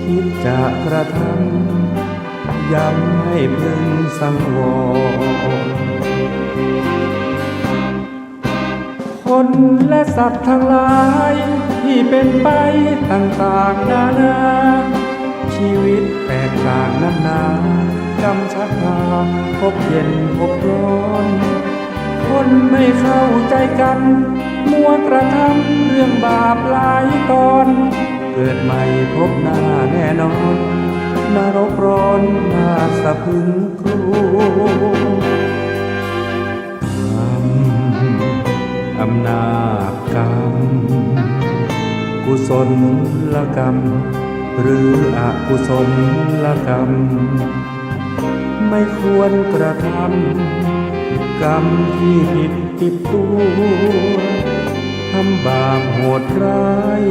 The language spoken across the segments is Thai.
คิดจะกระทำย้ำให้พึงสังวรคนและสัตว์ทั้งหลายที่เป็นไปต่างๆนานาชีวิตแตกต่างนั้นนากำชักพาพบเย็นพบร้อนคนไม่เข้าใจกันมัวกระทำเรื่องบาปหลายตอนเกิดใหม่พบหน้าแน่นอนนรกร้อนน่าสะพรึงกลัวอำนาจกรรมกุศลกรรมหรืออกุศลกรรมไม่ควรกระทำกรรมที่ผิดติดตัวทำบาปโหดร้าย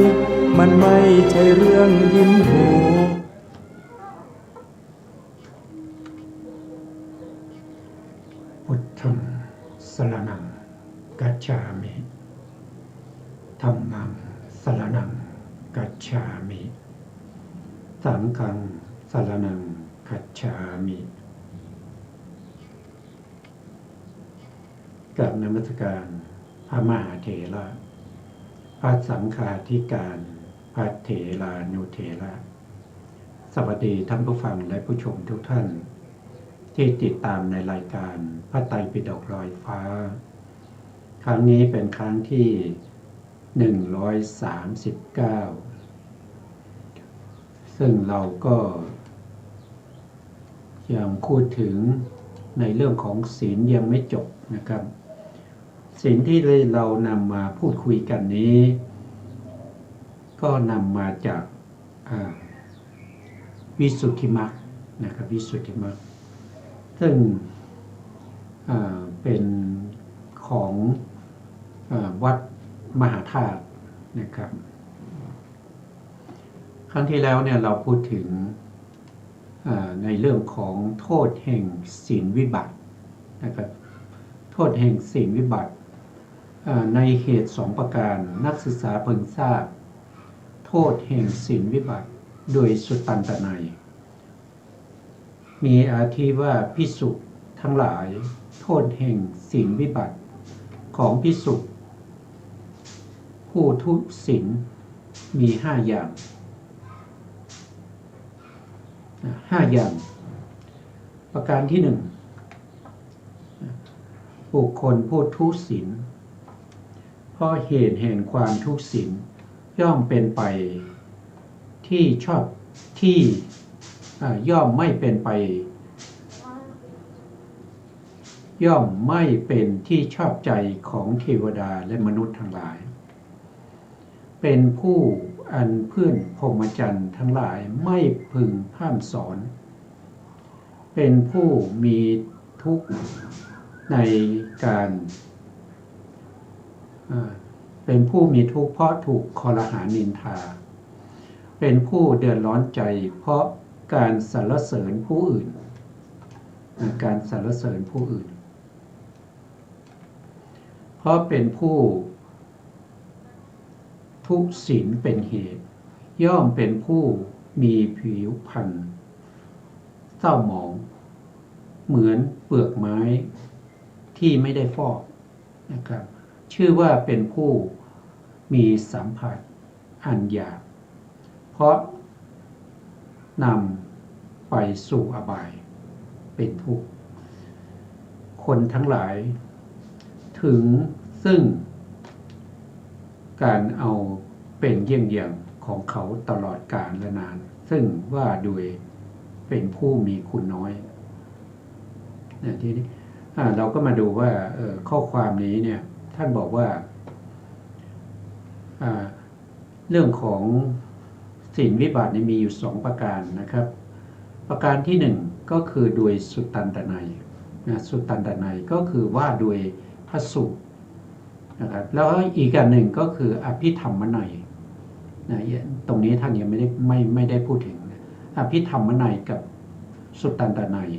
มันไม่ใช่เรื่องยิ้มโหพุทธังสรณังกัจฉามิธัมมังสรณังกัจฉามิสังฆังสรณังกัจฉามิกับนมัสการพระมหาเถระพระสังฆาธิการพระเถรานุเถระสวัสดีท่านผู้ฟังและผู้ชมทุกท่านที่ติดตามในรายการพระไตรปิฎกลอยฟ้าครั้งนี้เป็นครั้งที่139ซึ่งเราก็ยังพูดถึงในเรื่องของศีลยังไม่จบนะครับศีลที่เรานำมาพูดคุยกันนี้ก็นำมาจากวิสุทธิมรรคนะครับวิสุทธิมรรคซึ่งเป็นของวัดมหาธาตุนะครับครั้งที่แล้วเนี่ยเราพูดถึงในเรื่องของโทษแห่งศีลวิบัตินะครับโทษแห่งศีลวิบัติในเหตุ2ประการนักศึกษาพึงทราบโทษแห่งศีลวิบัติโดยสุตตันตนัยมีอาทิว่าภิกษุทั้งหลายโทษแห่งศีลวิบัติของภิกษุผู้ทุศีลมี5 อย่าง5 อย่างประการที่1บุคคลผู้ทุศีลเพราะเหตุแห่งความทุศีลย่อมเป็นไปที่ชอบที่ย่อมไม่เป็นไปย่อมไม่เป็นที่ชอบใจของเทวดาและมนุษย์ทั้งหลายเป็นผู้อันเพื่อนพรหมจรรย์ทั้งหลายไม่พึงพร่ำสอนเป็นผู้มีทุกข์ในการเป็นผู้มีทุกข์เพราะถูกคอรหานินทาเป็นผู้เดือดร้อนใจเพราะการสรรเสริญผู้อื่นการสรรเสริญผู้อื่นเพราะเป็นผู้ทุศีลเป็นเหตุย่อมเป็นผู้มีผิวพรรณเศร้าหมองเหมือนเปลือกไม้ที่ไม่ได้ฟอกนะครับชื่อว่าเป็นผู้มีสัมผัสอันหยาบเพราะนำไปสู่อบายเป็นทุกข์คนทั้งหลายถึงซึ่งการเอาเป็นเยี่ยงอย่างของเขาตลอดกาลและนานซึ่งว่าโดยเป็นผู้มีคุณน้อยทีนี้เราก็มาดูว่าข้อความนี้เนี่ยท่านบอกว่าเรื่องของศีลวิบัติมีอยู่2ประการนะครับประการที่1ก็คือโดยสุตตันตนัยสุตตันตนัยก็คือว่าโดยพระสูตรนะครับแล้วอีกอันหนึ่งก็คืออภิธรรมนัยนะตรงนี้ท่านยังไม่ได้พูดถึงอภิธรรมนัยกับสุตตันตนัย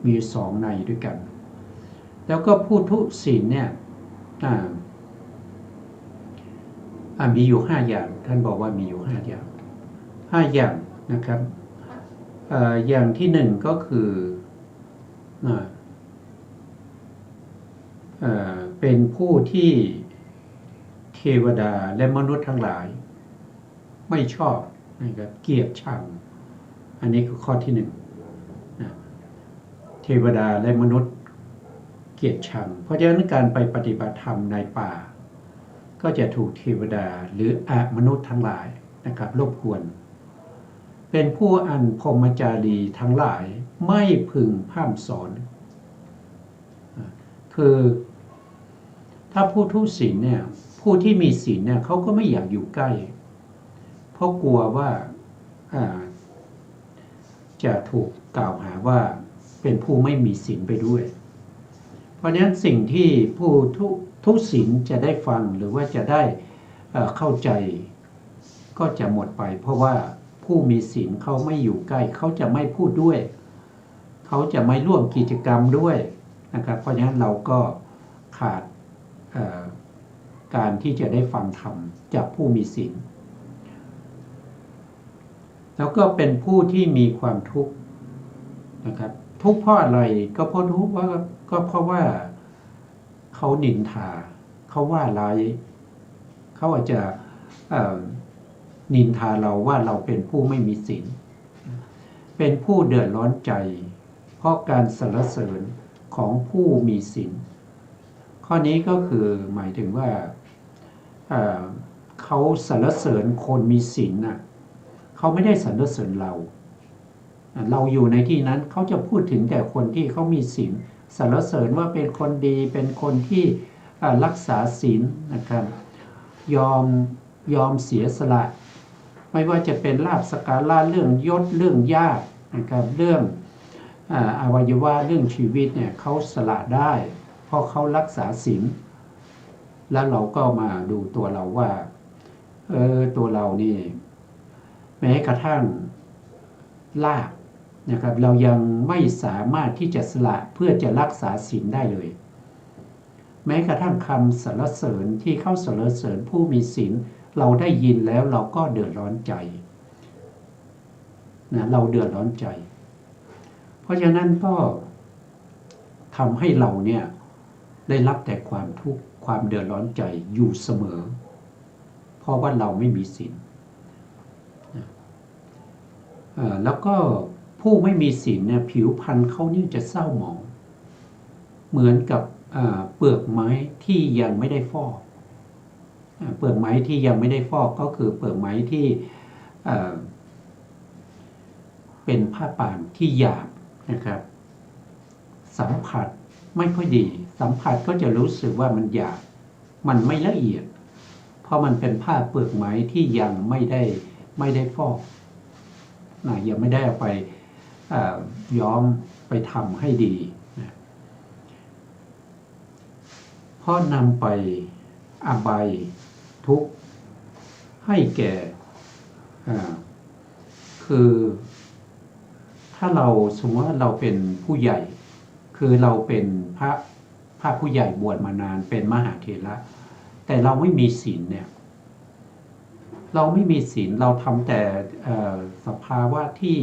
มี2 ในด้วยกันแล้วก็ผู้ทุศีลเนี่ยมีอยู่5 อย่างท่านบอกว่ามีอยู่5 อย่าง5 อย่าง นะครับอย่างที่หนึ่งก็คือเป็นผู้ที่เทวดาและมนุษย์ทั้งหลายไม่ชอบนะครับเกลียดชังอันนี้คือข้อที่หนึ่งเทวดาและมนุษย์เกลียดชังเพราะฉะนั้นการไปปฏิบัติธรรมในป่าก็จะถูกเทวดาหรือมนุษย์ทั้งหลายนะครับรบกวนเป็นผู้อันพรหมจารีทั้งหลายไม่พึงพร่ำสอนคือถ้าผู้ทุศีลเนี่ยผู้ที่มีศีลเนี่ยเขาก็ไม่อยากอยู่ใกล้เพราะกลัวว่าจะถูกกล่าวหาว่าเป็นผู้ไม่มีศีลไปด้วยเพราะฉะนั้นสิ่งที่ผู้ทุศีลจะได้ฟังหรือว่าจะได้เข้าใจก็จะหมดไปเพราะว่าผู้มีศีลเขาไม่อยู่ใกล้เขาจะไม่พูดด้วยเขาจะไม่ร่วมกิจกรรมด้วยนะครับเพราะฉะนั้นเราก็ขาดการที่จะได้ฟังธรรมจากผู้มีศีลแล้วก็เป็นผู้ที่มีความทุกข์นะครับทุกข์เพราะอะไรก็เพราะทุกข์ว่าก็เพราะว่าเขานินทาเขาว่าร้ายเขาอาจจะนินทาเราว่าเราเป็นผู้ไม่มีศีลเป็นผู้เดือดร้อนใจเพราะการสรรเสริญของผู้มีศีลข้อนี้ก็คือหมายถึงว่าเขาสรรเสริญคนมีศีลน่ะเขาไม่ได้สรรเสริญเราอยู่ในที่นั้นเขาจะพูดถึงแต่คนที่เขามีศีลสรรเสริญว่าเป็นคนดีเป็นคนที่รักษาศีลนะครับยอมเสียสละไม่ว่าจะเป็นลาภสักการะเรื่องยศเรื่องญาตินะครับเรื่องอวัยวะเรื่องชีวิตเนี่ยเขาสละได้เพราะเขารักษาศีลแล้วเราก็มาดูตัวเราว่าตัวเรานี่แม้กระทั่งลาภนะครับเรายังไม่สามารถที่จะสละเพื่อจะรักษาศีลได้เลยแม้กระทั่งคำสรรเสริญที่เขาสรรเสริญผู้มีศีลเราได้ยินแล้วเราก็เดือดร้อนใจนะเราเดือดร้อนใจเพราะฉะนั้นก็ทำให้เราเนี่ยได้รับแต่ความทุกข์ความเดือดร้อนใจอยู่เสมอเพราะว่าเราไม่มีศีลแล้วก็ผู้ไม่มีศีลเนี่ยผิวพรรณเขานี่จะเศร้าหมองเหมือนกับเปลือกไม้ที่ยังไม่ได้ฟอกเปลือกไม้ที่ยังไม่ได้ฟอกก็คือเปลือกไม้ที่เป็นผ้าป่านที่หยาบนะครับสัมผัสไม่ค่อยดีสัมผัสก็จะรู้สึกว่ามันหยาบมันไม่ละเอียดเพราะมันเป็นผ้าเปลือกไม้ที่ยังไม่ได้ฟอกยังไม่ได้เอาไปย้อมไปทำให้ดีนะเพราะนำไปอบายทุกข์ให้แก่คือถ้าเราสมมติว่าเราเป็นผู้ใหญ่คือเราเป็นพระผู้ใหญ่บวชมานานเป็นมหาเถระแต่เราไม่มีศีลเนี่ยเราไม่มีศีลเราทำแต่สภาวะที่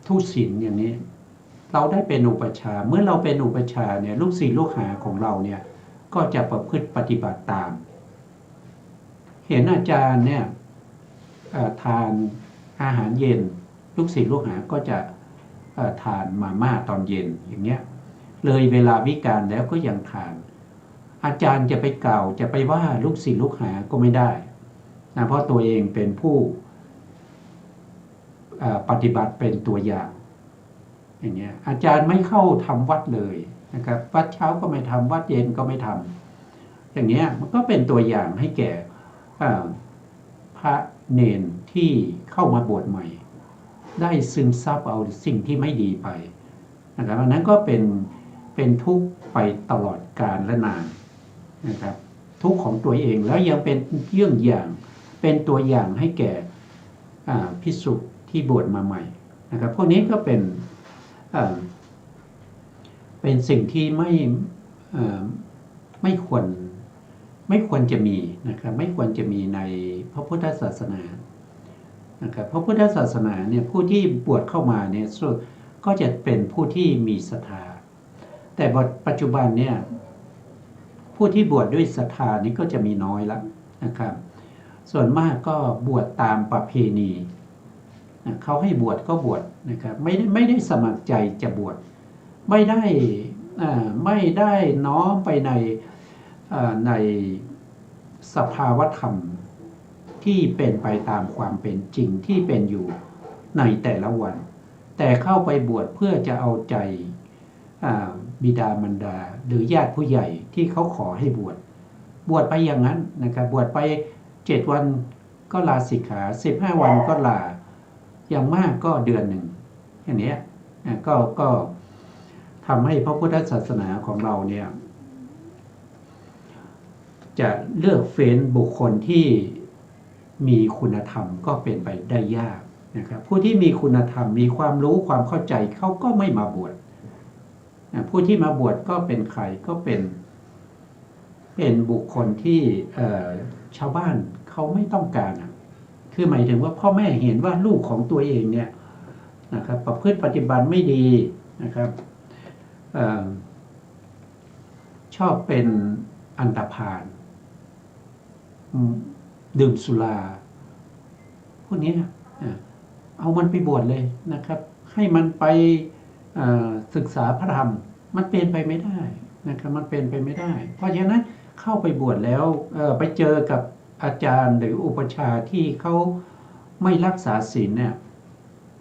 ทุศีลอย่างนี้เราได้เป็นอุปัชฌาย์เมื่อเราเป็นอุปัชฌาย์เนี่ยลูกศิษย์ลูกหาของเราเนี่ยก็จะประพฤติปฏิบัติตามเห็นอาจารย์เนี่ยทานอาหารเย็นลูกศิษย์ลูกหาก็จะทานมาม่าตอนเย็นอย่างเงี้ยเลยเวลาวิกาลแล้วก็ยังทานอาจารย์จะไปกล่าวจะไปว่าลูกศิษย์ลูกหาก็ไม่ได้นะเพราะตัวเองเป็นผู้ปฏิบัติเป็นตัวอย่างอย่างเงี้ยอาจารย์ไม่เข้าทำวัดเลยนะครับวัดเช้าก็ไม่ทำวัดเย็นก็ไม่ทำอย่างเงี้ยมันก็เป็นตัวอย่างให้แก่พระเนนที่เข้ามาบวชใหม่ได้ซึมซับเอาสิ่งที่ไม่ดีไปนะครับอันนั้นก็เป็นทุกข์ไปตลอดกาลและนานนะครับทุกข์ของตัวเองแล้วยังเป็นเยี่ยงอย่างเป็นตัวอย่างให้แก่ภิกษุที่บวชมาใหม่นะครับพวกนี้ก็เป็นสิ่งที่ไม่ควรจะมีนะครับไม่ควรจะมีในพระพุทธศาสนา นะครับเพราะพุทธศาสนาเนี่ยผู้ที่บวชเข้ามาเนี่ยก็จะเป็นผู้ที่มีศรัทธาแต่ปัจจุบันเนี่ยผู้ที่บวชด้วยศรัทธานี่ก็จะมีน้อยแล้วนะครับส่วนมากก็บวชตามประเพณีเขาให้บวชก็บวชนะครับไม่ได้สมัครใจจะบวชไม่ได้น้อมไปในสภาวธรรมที่เป็นไปตามความเป็นจริงที่เป็นอยู่ในแต่ละวันแต่เข้าไปบวชเพื่อจะเอาใจบิดามารดาหรือญาติผู้ใหญ่ที่เขาขอให้บวชไปอย่างนั้นนะครับบวชไป7 วันก็ลาสิกขา15 วันก็ลาอย่างมากก็เดือนหนึ่งอย่างนี้ก็ทำให้พระพุทธศาสนาของเราเนี่ยจะเลือกเฟ้นบุคคลที่มีคุณธรรมก็เป็นไปได้ยากนะครับผู้ที่มีคุณธรรมมีความรู้ความเข้าใจเขาก็ไม่มาบวชผู้ที่มาบวชก็เป็นใครก็เป็นบุคคลที่ชาวบ้านเขาไม่ต้องการคือหมายถึงว่าพ่อแม่เห็นว่าลูกของตัวเองเนี่ยนะครับประพฤติปฏิบัติไม่ดีนะครับชอบเป็นอันธพาลดื่มสุราพวกนี้เอามันไปบวชเลยนะครับให้มันไปศึกษาพระธรรมมันเป็นไปไม่ได้นะครับมันเป็นไปไม่ได้เพราะฉะนั้นเข้าไปบวชแล้วไปเจอกับอาจารย์หรืออุปัชฌาย์ที่เขาไม่รักษาศีลเนี่ย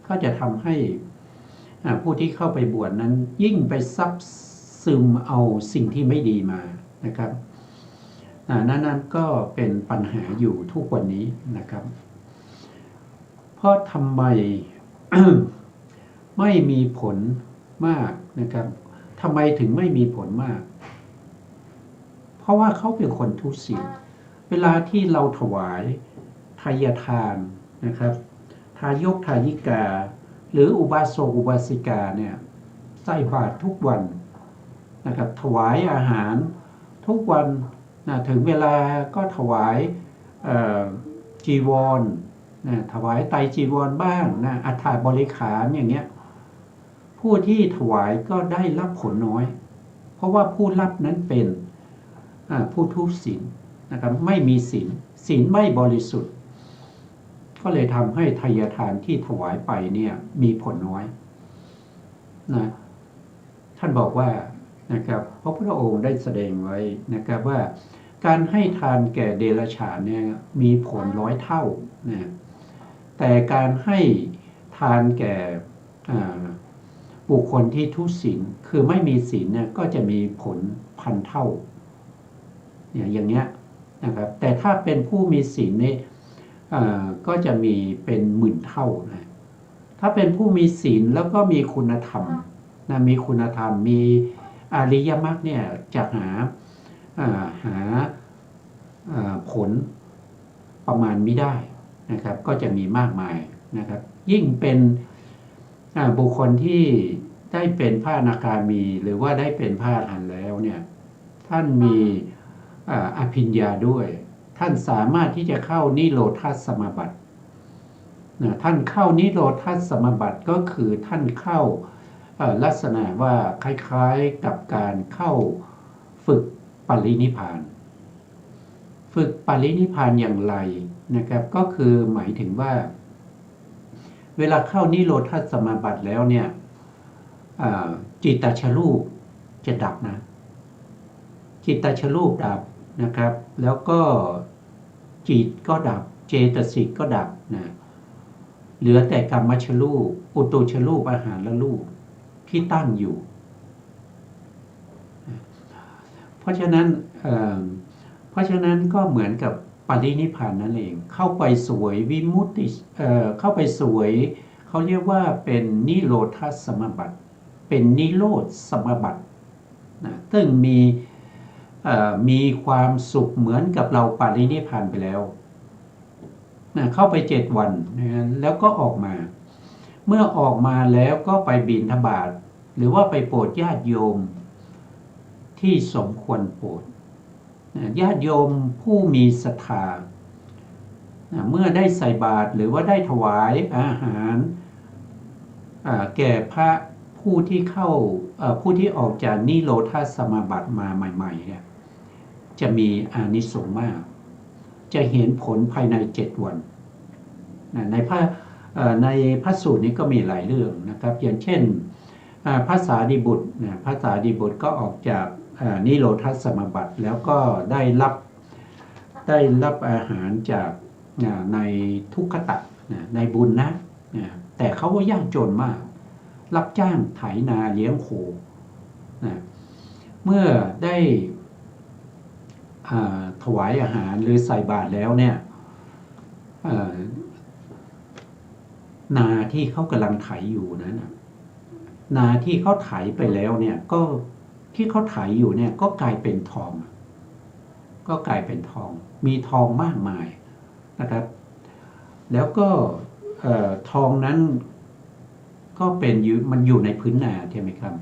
ก็จะทำให้ผู้ที่เข้าไปบวชนั้นยิ่งไปซับซึมเอาสิ่งที่ไม่ดีมานะครับนั้นก็เป็นปัญหาอยู่ทุกวันนี้นะครับเพราะทำไม ไม่มีผลมากนะครับทำไมถึงไม่มีผลมากเพราะว่าเขาเป็นคนทุศีลเวลาที่เราถวายทายทานนะครับทายกทายิกาหรืออุบาสกอุบาสิกาเนี่ยใส่บาตรทุกวันนะครับถวายอาหารทุกวันถึงเวลาก็ถวายจีวรถวายไตรจีวรบ้างอัฐบริขารอย่างเงี้ยผู้ที่ถวายก็ได้รับผลน้อยเพราะว่าผู้รับนั้นเป็นผู้ทุศีลนะครับไม่มีศีลไม่บริสุทธิ์ก็เลยทำให้ทายทานที่ถวายไปเนี่ยมีผลน้อยนะท่านบอกว่านะครับพระพุทธองค์ได้แสดงไว้นะครับว่าการให้ทานแก่เดรัจฉานเนี่ยมีผล100 เท่านะแต่การให้ทานแก่บุคคลที่ทุศีลคือไม่มีศีลเนี่ยก็จะมีผล1,000 เท่าอย่างเงี้ยนะครับแต่ถ้าเป็นผู้มีศีลเนี่ยก็จะมีเป็น10,000 เท่านะถ้าเป็นผู้มีศีลแล้วก็มีคุณธรรมนะมีคุณธรรมมีอริยมรรคเนี่ยจะหาผลประมาณไม่ได้นะครับก็จะมีมากมายนะครับยิ่งเป็นบุคคลที่ได้เป็นพระอนาคามีหรือว่าได้เป็นพระอรหันต์แล้วเนี่ยท่านมีอภิญญาด้วยท่านสามารถที่จะเข้านิโรธสมาบัติท่านเข้านิโรธสมาบัติก็คือท่านเข้าลักษณะว่าคล้ายๆกับการเข้าฝึกปรินิพพานฝึกปรินิพพานอย่างไรนะครับก็คือหมายถึงว่าเวลาเข้านิโรธสมาบัติแล้วเนี่ยจิตตชรูปจะดับนะจิตตชรูปดับนะครับแล้วก็จิตก็ดับเจตสิกก็ดับนะเหลือแต่กรรมชรูปอุตุชรูปอาหารและรูปที่ตั้งอยู่เพราะฉะนั้นก็เหมือนกับปรินิพพานนั่นเองเข้าไปสวยวิมุตติเข้าไปสวยเขาเรียกว่าเป็นนิโรธสมาบัติเป็นนิโรธสมาบัตินะซึ่งมีความสุขเหมือนกับเราปรินิพพานไปแล้วนะเข้าไป7 วันนะแล้วก็ออกมาเมื่อออกมาแล้วก็ไปบิณฑบาตหรือว่าไปโปรดญาติโยมที่สมควรโปรดญาติโยมผู้มีศรัทธา เมื่อได้ใส่บาตรหรือว่าได้ถวายอาหารแก่พระผู้ที่เข้าผู้ที่ออกจากนิโรธาสมาบัติมาใหม่ๆเนี่ยจะมีอานิสงส์มากจะเห็นผลภายใน7 วันในพระสูตรนี้ก็มีหลายเรื่องนะครับอย่างเช่นพระสารีบุตรพระสารีบุตรก็ออกจากนิโรธาสมาบัติแล้วก็ได้รับอาหารจากในทุกขตะในบุญนะแต่เขาก็ยากจนมากรับจ้างไถนาเลี้ยงโคเมื่อได้ถวายอาหารหรือใส่บาตรแล้วเนี่ยนาที่เขากำลังไถอยู่นั้นนาที่เขาไถไปแล้วเนี่ยก็ที่เขาไถอยู่เนี่ยก็กลายเป็นทองมีทองมากมายนะครับแล้วก็ทองนั้นก็มันอยู่ในพื้นนาใช่ไหมครับ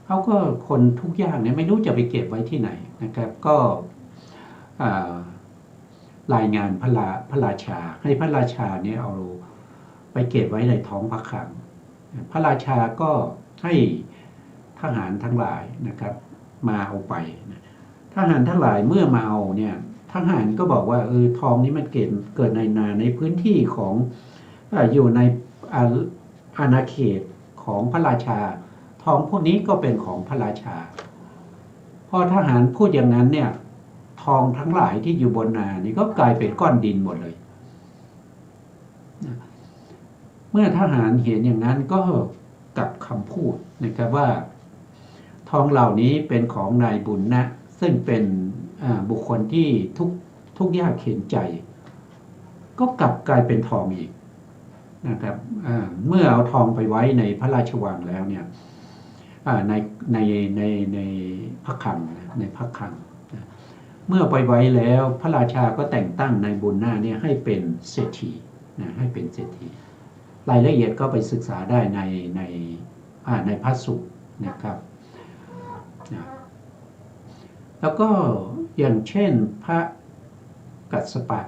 เขาก็คนทุกอย่างเนี่ยไม่รู้จะไปเก็บไว้ที่ไหนนะครับก็รายงานพระราชาให้พระราชาเนี่ยเอาไปเก็บไว้ในท้องพระคลังพระราชาก็ให้ทหารทั้งหลายนะครับมาเอาไปทหารทั้งหลายเมื่อมาเอาเนี่ยทหารก็บอกว่าทองนี้มันเกิดในนาในพื้นที่ของอยู่ในอาณาเขตของพระราชาทองพวกนี้ก็เป็นของพระราชาพอทหารพูดอย่างนั้นเนี่ยทองทั้งหลายที่อยู่บนนานี่ก็กลายเป็นก้อนดินหมดเลยเมื่อทหารเห็นอย่างนั้นก็กลับคำพูดนะครับว่าทองเหล่านี้เป็นของนายบุญนะซึ่งเป็นบุคคลที่ทุกยากเข็นใจก็กลับกลายเป็นทองอีกนะครับเมื่อเอาทองไปไว้ในพระราชวังแล้วเนี่ยในพระคลังเมื่อไปไว้แล้วพระราชาก็แต่งตั้งนายบุญนาเนี่ยให้เป็นเศรษฐีให้เป็นเศรษฐีรายละเอียดก็ไปศึกษาได้ในพระสูตรนะครับแล้วก็อย่างเช่นพระกัสสปะ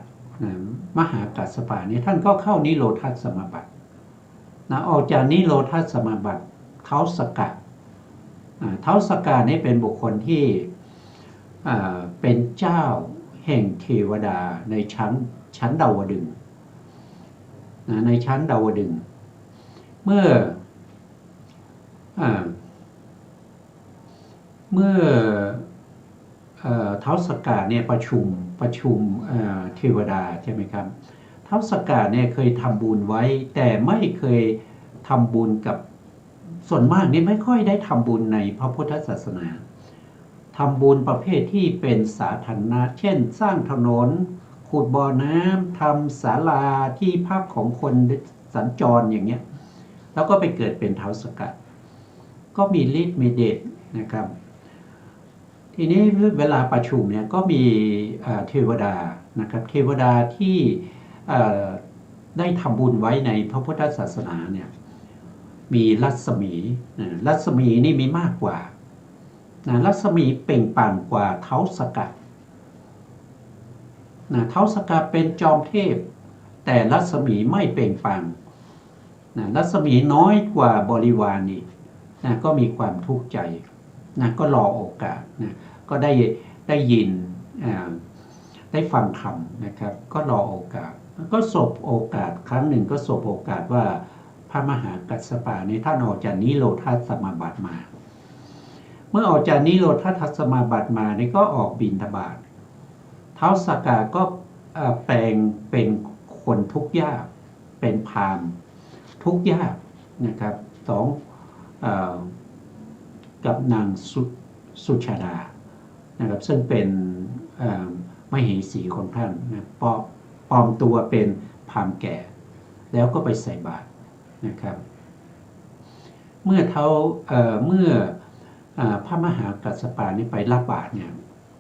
มหากัสสปะเนี่ยท่านก็เข้านิโรธาสมาบัติออกจากนิโรธาสมาบัติเท้าสกะนี่เป็นบุคคลที่เป็นเจ้าแห่งเทวดาในชั้นดาวดึงส์ในชั้นดาวดึงส์เมื่อท้าวสกะเนี่ยประชุมเทวดาใช่ไหมครับท้าวสกะเนี่ยเคยทำบุญไว้แต่ไม่เคยทำบุญกับส่วนมากนี่ไม่ค่อยได้ทำบุญในพระพุทธศาสนาทำบุญประเภทที่เป็นสาธารณะเช่นสร้างถนนขุดบ่อน้ำทำศาลาที่พักของคนสัญจรอย่างเงี้ยแล้วก็ไปเกิดเป็นท้าวสกะก็มีฤทธิ์มีเดชนะครับทีนี้เวลาประชุมเนี่ยก็มีเทวดานะครับเทวดาที่ได้ทำบุญไว้ในพระพุทธศาสนาเนี่ยมีรัศมีนี่มีมากกว่ารัศมีเปล่งปลั่งกว่าท้าวสกะท้าวสกะเป็นจอมเทพแต่รัศมีไม่เปล่งปลั่งรัศมีน้อยกว่าบริวารนี่ก็มีความทุกข์ใจก็รอโอกาสก็ได้ยินได้ฟังธรรมนะครับก็รอโอกาสก็สบโอกาสครั้งหนึ่งก็สบโอกาสว่าพระมหากัสสปะนี้ท่านออกจากนิโรธาสมาบัติมาเมื่อออกจากนิโรธาสมาบัติมานี่ก็ออกบิณฑบาตท้าวสกะก็แปลงเป็นคนทุกข์ยากเป็นพราหมณ์ทุกข์ยากนะครับกับนางสุชาดานะครับซึ่งเป็นมเหสีของท่านปลอมตัวเป็นพราหมณ์แก่แล้วก็ไปใส่บาตรนะครับเมื่อพระมหากัสสปะนี่ไปรับบาตรเนี่ย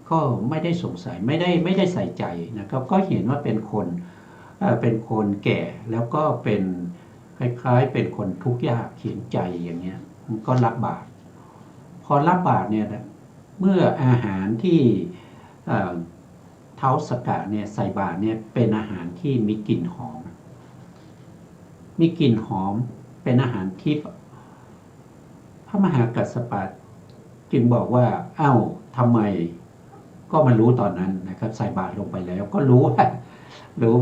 ก็ไม่ได้สงสัยไม่ได้ใส่ใจนะครับก็เห็นว่าเป็นคนแก่แล้วก็เป็นคล้ายๆเป็นคนทุกข์ยากเขียนใจอย่างเงี้ยก็รับบาตรพอรับบาตรเนี่ยเมื่ออาหารที่ เท้าสกะเนี่ยใส่บาตรเนี่ยเป็นอาหารที่มีกลิ่นหอมเป็นอาหารที่พระมหากัสสปะจึงบอกว่าเอ้าทำไมก็มารู้ตอนนั้นนะครับใส่บาตรลงไปแล้วก็รู้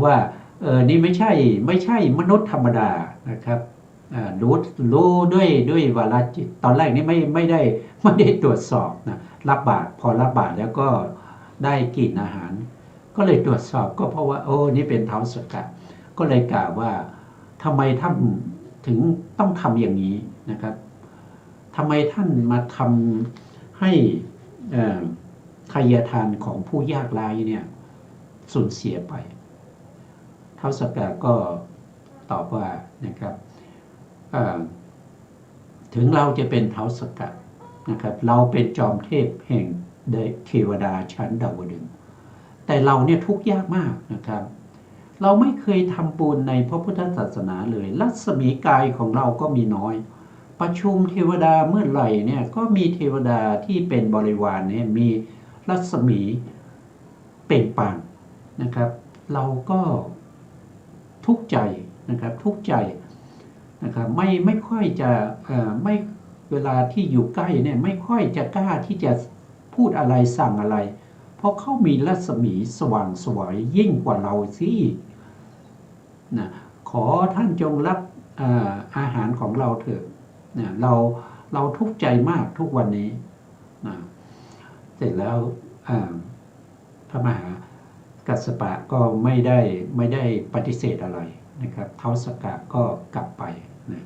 ว่านี่ไม่ใช่มนุษย์ธรรมดานะครับรู้ด้วยวาระจิตตอนแรกนี่ไม่ได้ตรวจสอบนะรับบาตรพอรับบาตรแล้วก็ได้กลิ่นอาหาร ก็เลยตรวจสอบก็เพราะว่านี่เป็นเท้าสกะก็เลยกล่าวว่าทำไมท่านถึงต้องทำอย่างนี้นะครับทำไมท่านมาทำให้ทายทานของผู้ยากไร้เนี่ยสูญเสียไปเท้าสกะก็ตอบว่านะครับถึงเราจะเป็นเท้าสกะนะครับเราเป็นจอมเทพแห่งเทวดาชั้นดาวดึงส์แต่เราเนี่ยทุกข์ยากมากนะครับเราไม่เคยทำบุญในพระพุทธศาสนาเลยรัศมีกายของเราก็มีน้อยประชุมเทวดาเมื่อไหร่เนี่ยก็มีเทวดาที่เป็นบริวารเนี่ยมีรัศมีเปล่งปลั่งนะครับเราก็ทุกข์ใจนะครับทุกข์ใจนะครับไม่ค่อยจะไม่เวลาที่อยู่ใกล้เนี่ยไม่ค่อยจะกล้าที่จะพูดอะไรสั่งอะไรเพราะเขามีรัศมีสว่างไสวยิ่งกว่าเราสินะขอท่านจงรับอาหารของเราเถิดนะเราทุกข์ใจมากทุกวันนี้นะเสร็จแล้วพระมหากัสสปะก็ไม่ได้ปฏิเสธอะไรนะครับเท้าสกะก็กลับไปนะ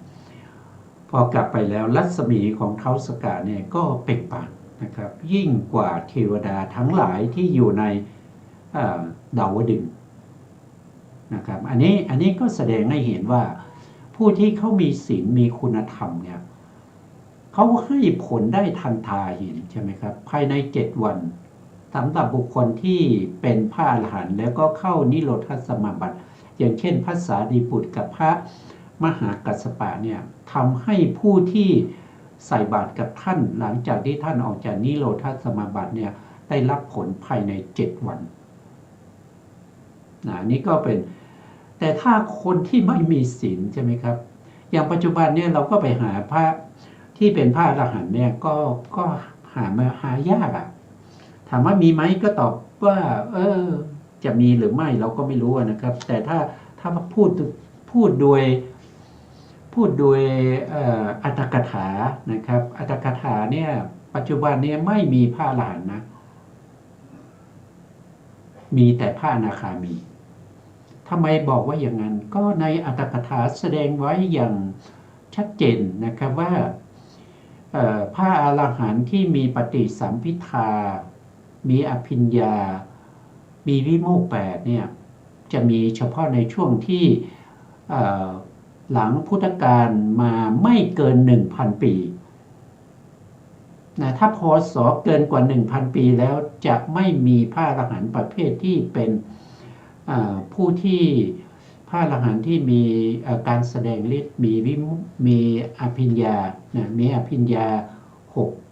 พอกลับไปแล้วรัศมีของเท้าสกะเนี่ยก็เปล่งปลั่งนะครับยิ่งกว่าเทวดาทั้งหลายที่อยู่ในดาวดึงส์นะครับอันนี้ก็แสดงให้เห็นว่าผู้ที่เขามีศีลมีคุณธรรมเนี่ยเขาให้ผลได้ทันตาเห็นใช่ไหมครับภายใน7 วันสำหรับบุคคลที่เป็นพระอรหันต์แล้วก็เข้านิโรธสมาบัติอย่างเช่นพระสารีบุตรกับพระมหากัสสปะเนี่ยทำให้ผู้ที่ใส่บาตรกับท่านหลังจากที่ท่านออกจากนิโรธสมาบัติเนี่ยได้รับผลภายใน7 วันนี่ก็เป็นแต่ถ้าคนที่ไม่มีศีลใช่ไหมครับอย่างปัจจุบันเนี่ยเราก็ไปหาพระที่เป็นพระอรหันต์เนี่ยก็หายากอ่ะถามว่ามีไหมก็ตอบว่าจะมีหรือไม่เราก็ไม่รู้นะครับแต่ถ้าพูดโดยอัตถกถานะครับอัตถกถาเนี่ยปัจจุบันเนี่ยไม่มีพระอรหันต์นะมีแต่พระอนาคามีทำไมบอกว่าอย่างนั้นก็ในอัตถกถาแสดงไว้อย่างชัดเจนนะครับว่าพระอรหันต์ที่มีปฏิสัมภิทามีอภิญญามีวิโมกข์8เนี่ยจะมีเฉพาะในช่วงที่หลังพุทธกาลมาไม่เกิน 1,000 ปีนะถ้าพศเกินกว่า 1,000 ปีแล้วจะไม่มีพระอรหันต์ประเภทที่เป็นผู้ที่พระอรหันต์ที่มีการแสดงฤทธิ์มีอภิญญานะมีอภิญญา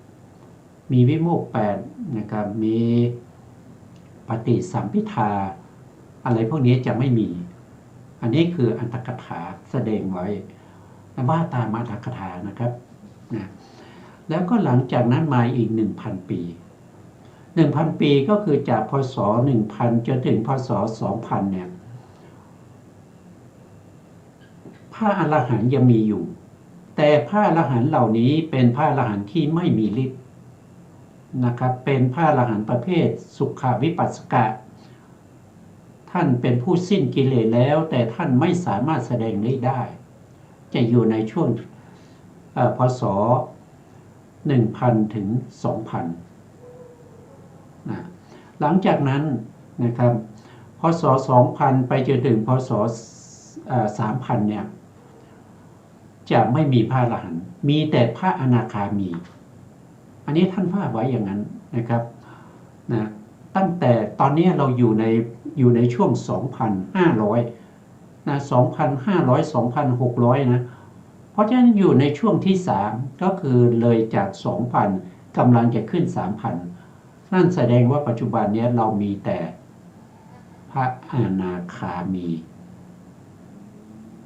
6มีวิโมกข์8นะครับมีปฏิสัมภิทาอะไรพวกนี้จะไม่มีอันนี้คืออัตถกถาแสดงไว้ว่าตามอัตถกถานะครับนะแล้วก็หลังจากนั้นมาอีก 1,000 ปี 1,000 ปีก็คือจากพศ 1,000 จนถึงพศ 2,000 เนี่ยพระอรหันต์ยังมีอยู่แต่พระอรหันต์เหล่านี้เป็นพระอรหันต์ที่ไม่มีฤทธิ์นะครับเป็นพระอรหันต์ประเภทสุขวิปัสสกะท่านเป็นผู้สิ้นกิเลสแล้วแต่ท่านไม่สามารถแสดงได้จะอยู่ในช่วงพศ 1,000 ถึง 2,000 นะหลังจากนั้นนะครับพศ 2,000 ไปจนถึงพศ 3,000 เนี่ยจะไม่มีพระอรหันต์มีแต่พระอนาคามีอันนี้ท่านว่าไว้อย่างนั้นนะครับนะตั้งแต่ตอนนี้เราอยู่ในช่วง 2,500 นะ 2,500 2,600 นะเพราะฉะนั้นอยู่ในช่วงที่3ก็คือเลยจาก 2,000 กำลังจะขึ้น 3,000 นั่นแสดงว่าปัจจุบันนี้เรามีแต่ พระอนาคามี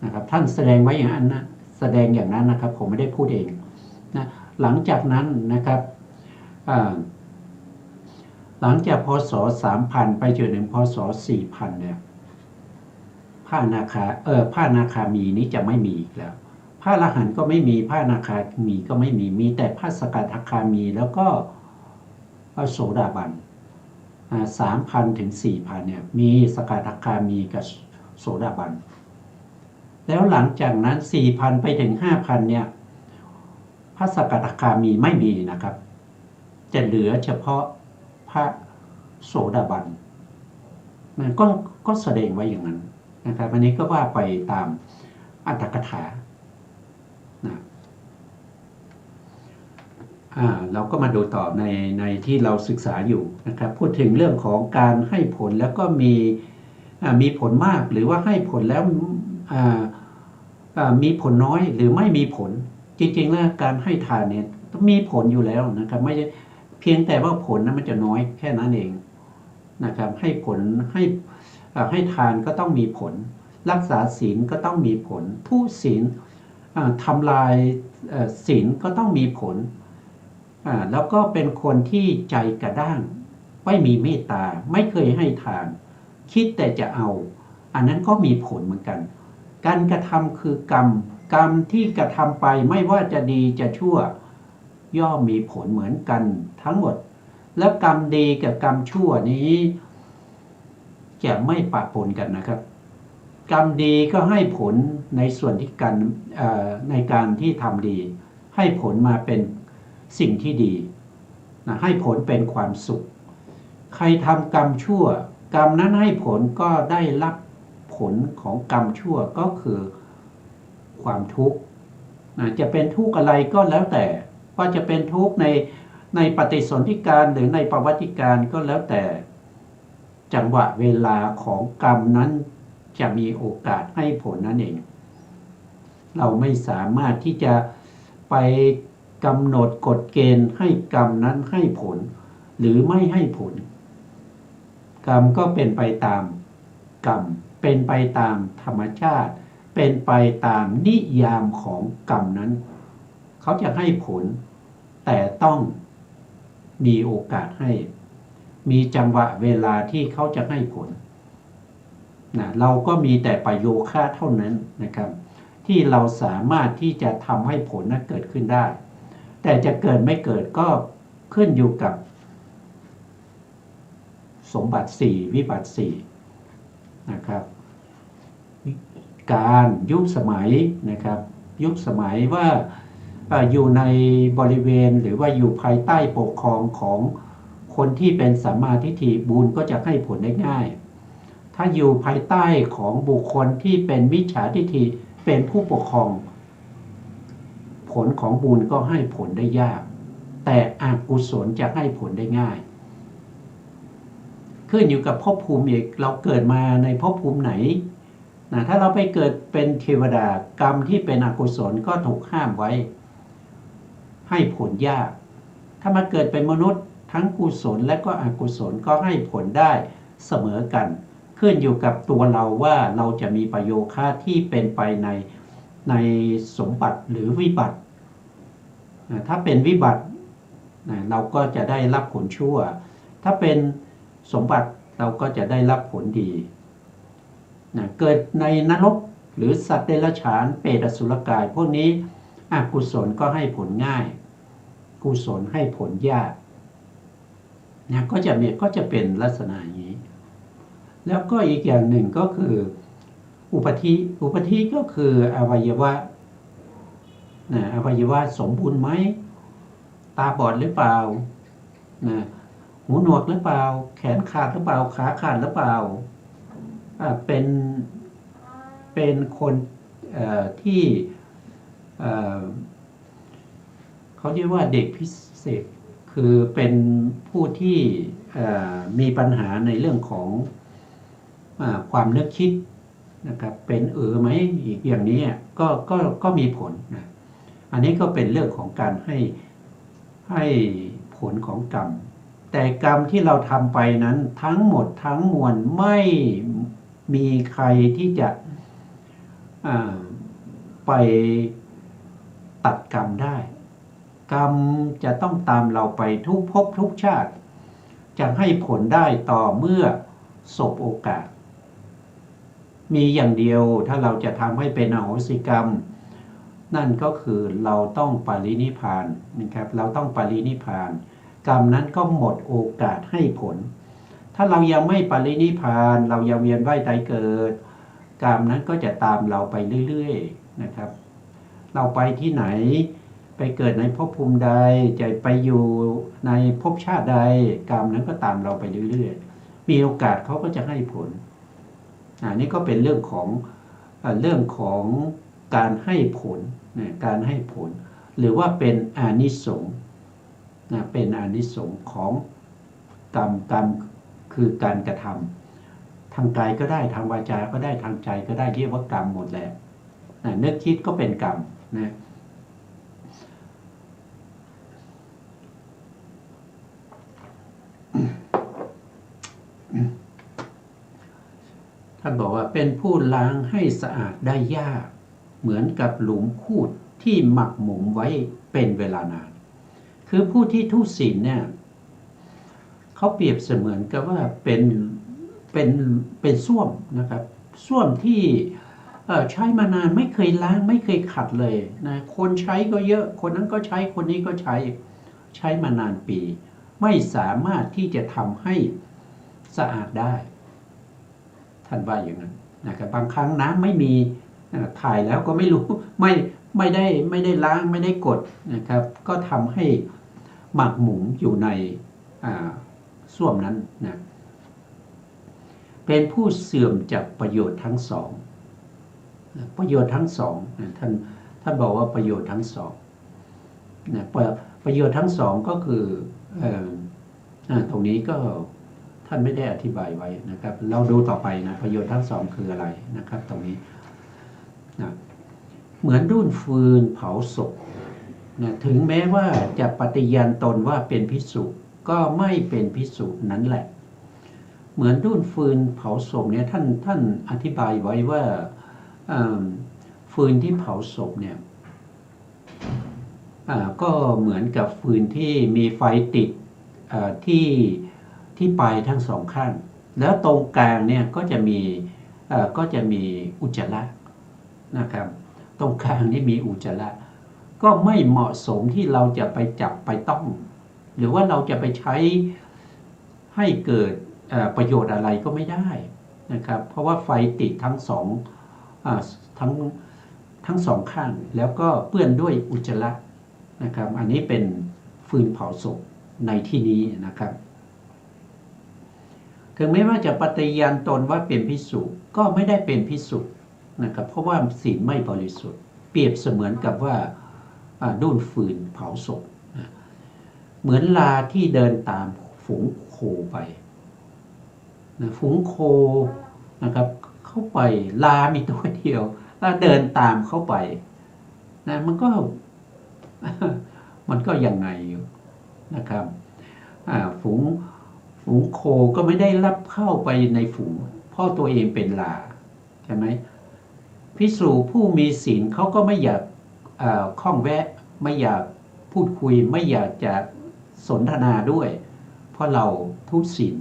นะครับท่านแสดงไว้อย่างนั้นนะแสดงอย่างนั้นนะครับผมไม่ได้พูดเองนะหลังจากนั้นนะครับหลังจากพศ3000ไปจนถึงพศ4000เนี่ยพระอนาคามีนี้จะไม่มีอีกแล้วพระอรหันต์ก็ไม่มีพระอนาคามีก็ไม่มีมีแต่พระสกทาคามีแล้วก็พระโสดาบัน3,000 ถึง 4,000เนี่ยมีสกทาคามีกับโสดาบันแล้วหลังจากนั้น 4,000 ไปถึง 5,000เนี่ยพระสกทาคามีไม่มีนะครับจะเหลือเฉพาะพระโสดาบันมันก็แสดงไว้อย่างนั้นนะครับอันนี้ก็ว่าไปตามอัตถกถานะเราก็มาดูต่อในที่เราศึกษาอยู่นะครับพูดถึงเรื่องของการให้ผลแล้วก็มีผลมากหรือว่าให้ผลแล้วมีผลน้อยหรือไม่มีผลจริงๆแล้วการให้ทานเนี่ยมีผลอยู่แล้วนะครับไม่ใช่เพียงแต่ว่าผลนั้นมันจะน้อยแค่นั้นเองนะครับให้ผลให้ทานก็ต้องมีผลรักษาศีลก็ต้องมีผลผู้ศีลทำลายศีลก็ต้องมีผลแล้วก็เป็นคนที่ใจกระด้างไม่มีเมตตาไม่เคยให้ทานคิดแต่จะเอาอันนั้นก็มีผลเหมือนกันการกระทำคือกรรมที่กระทำไปไม่ว่าจะดีจะชั่วย่อมมีผลเหมือนกันทั้งหมดแล้วกรรมดีกับกรรมชั่วนี้จะไม่ปะปนกันนะครับกรรมดีก็ให้ผลในส่วนที่ในการที่ทำดีให้ผลมาเป็นสิ่งที่ดีนะให้ผลเป็นความสุขใครทำกรรมชั่วกรรมนั้นให้ผลก็ได้รับผลของกรรมชั่วก็คือความทุกข์นะจะเป็นทุกข์อะไรก็แล้วแต่ว่าจะเป็นทุกข์ในปฏิสนธิการหรือในประวัติการก็แล้วแต่จังหวะเวลาของกรรมนั้นจะมีโอกาสให้ผลนั่นเองเราไม่สามารถที่จะไปกำหนดกฎเกณฑ์ให้กรรมนั้นให้ผลหรือไม่ให้ผลกรรมก็เป็นไปตามกรรมเป็นไปตามธรรมชาติเป็นไปตามนิยามของกรรมนั้นเขาจะให้ผลแต่ต้องมีโอกาสให้มีจังหวะเวลาที่เขาจะให้ผลนะเราก็มีแต่ประโยคะเท่านั้นนะครับที่เราสามารถที่จะทำให้ผลนั้นเกิดขึ้นได้แต่จะเกิดไม่เกิดก็ขึ้นอยู่กับสมบัติ4วิบัติ4นะครับการยุคสมัยนะครับยุคสมัยว่าอยู่ในบริเวณหรือว่าอยู่ภายใต้ปกครองของคนที่เป็นสัมมาทิฏฐิบุญก็จะให้ผลได้ง่ายถ้าอยู่ภายใต้ของบุคคลที่เป็นมิจฉาทิฏฐิเป็นผู้ปกครองผลของบุญก็ให้ผลได้ยากแต่อกุศลจะให้ผลได้ง่ายขึ้นอยู่กับภพภูมิอีกเราเกิดมาในภพภูมิไหนนะถ้าเราไปเกิดเป็นเทวดากรรมที่เป็นอกุศลก็ถูกห้ามไว้ให้ผลยากถ้ามาเกิดเป็นมนุษย์ทั้งกุศลและก็อกุศลก็ให้ผลได้เสมอกันขึ้นอยู่กับตัวเราว่าเราจะมีประโยชน์ที่เป็นไปในสมบัติหรือวิบัติถ้าเป็นวิบัติเราก็จะได้รับผลชั่วถ้าเป็นสมบัติเราก็จะได้รับผลดีเกิดในนรกหรือสัตว์เดรัจฉานเปรตอสุรกายพวกนี้อกุศลก็ให้ผลง่ายกุศลให้ผลยากก็จะเป็นลักษณะอย่างนี้แล้วก็อีกอย่างหนึ่งก็คืออุปธิก็คืออวัยวะอวัยวะสมบูรณ์ไหมตาบอดหรือเปล่าหูหนวกหรือเปล่าแขนขาดหรือเปล่าขาขาดหรือเปล่าเป็นคนที่เขาเรียกว่าเด็กพิเศษคือเป็นผู้ที่มีปัญหาในเรื่องของความนึกคิดนะครับเป็นไหมอีกอย่างนี้ก็มีผลนะอันนี้ก็เป็นเรื่องของการให้ผลของกรรม แต่กรรมที่เราทำไปนั้นทั้งหมดทั้งมวลไม่มีใครที่จะไปตัดกรรมได้ กรรมจะต้องตามเราไปทุกภพทุกชาติจะให้ผลได้ต่อเมื่อสบโอกาสมีอย่างเดียวถ้าเราจะทำให้เป็นอโหสิกรรมนั่นก็คือเราต้องปรินิพพานนะครับเราต้องปรินิพพานกรรมนั้นก็หมดโอกาสให้ผลถ้าเรายังไม่ปรินิพพานเรายังเวียนว่ายตายเกิดกรรมนั้นก็จะตามเราไปเรื่อยๆนะครับเราไปที่ไหนไปเกิดในภพภูมิใดจะไปอยู่ในภพชาติใดกรรมนั้นก็ตามเราไปเรื่อยๆมีโอกาสเขาก็จะให้ผลนี่ก็เป็นเรื่องของการให้ผลการให้ผลหรือว่าเป็นอานิสงส์เป็นอานิสงส์ของกรรมคือการกระทำทางกายก็ได้ทางวาจาก็ได้ทางใจก็ได้เรียกว่ากรรมหมดแหละนึกคิดก็เป็นกรรมนะท่านบอกว่าเป็นผู้ล้างให้สะอาดได้ยากเหมือนกับหลุมคูดที่หมักหมมไว้เป็นเวลานานคือผู้ที่ทุศีลเนี่ยเขาเปรียบเสมือนกับว่าเป็นส้วมนะครับส้วมที่ใช้มานานไม่เคยล้างไม่เคยขัดเลยนะคนใช้ก็เยอะคนนั้นก็ใช้คนนี้ก็ใช้มานานปีไม่สามารถที่จะทำให้สะอาดได้ท่านว่าอย่างนั้นนะครับบางครั้งน้ำไม่มีถ่ายแล้วก็ไม่รู้ไม่ได้ล้างไม่ได้กดนะครับก็ทำให้หมักหมมอยู่ในส้วมนั้นนะเป็นผู้เสื่อมจากประโยชน์ทั้งสองประโยชน์ทั้งสองท่านบอกว่าประโยชน์ทั้งสองนะประโยชน์ทั้งสองก็คือตรงนี้ก็ท่านไม่ได้อธิบายไว้นะครับเราดูต่อไปนะประโยชน์ทั้งสองคืออะไรนะครับตรงนี้นะเหมือนรุ่นฟืนเผาศพนะถึงแม้ว่าจะปฏิญาณตนว่าเป็นภิกษุก็ไม่เป็นภิกษุนั้นแหละเหมือนรุ่นฟืนเผาศพเนี่ยท่านอธิบายไว้ว่าฟืนที่เผาศพเนี่ยก็เหมือนกับฟืนที่มีไฟติดที่ปลายทั้งสองข้างแล้วตรงกลางเนี่ยก็จะมีอุจจาระนะครับตรงกลางนี่มีอุจจาระก็ไม่เหมาะสมที่เราจะไปจับไปต้องหรือว่าเราจะไปใช้ให้เกิดประโยชน์อะไรก็ไม่ได้นะครับเพราะว่าไฟติดทั้งสองข้างแล้วก็เปื้อนด้วยอุจจาระนะครับอันนี้เป็นฟืนเผาศพในที่นี้นะครับถึงแม้ว่าจะปฏิญาณตนว่าเป็นภิกษุก็ไม่ได้เป็นภิกษุนะครับเพราะว่าศีลไม่บริสุทธิ์เปรียบเสมือนกับว่าดุ้นฟืนเผาศพเหมือนลาที่เดินตามฝูงโคไปฝูงโคนะครับเข้าไปลามีตัวเดียวแล้วเดินตามเข้าไปนะมันก็ยังไงอยู่นะครับฝูงโคก็ไม่ได้รับเข้าไปในฝูงเพราะตัวเองเป็นลาใช่ไหมภิกษุผู้มีศีลเขาก็ไม่อยากข้องแวะไม่อยากพูดคุยไม่อยากจะสนทนาด้วยเพราะเราทุศีล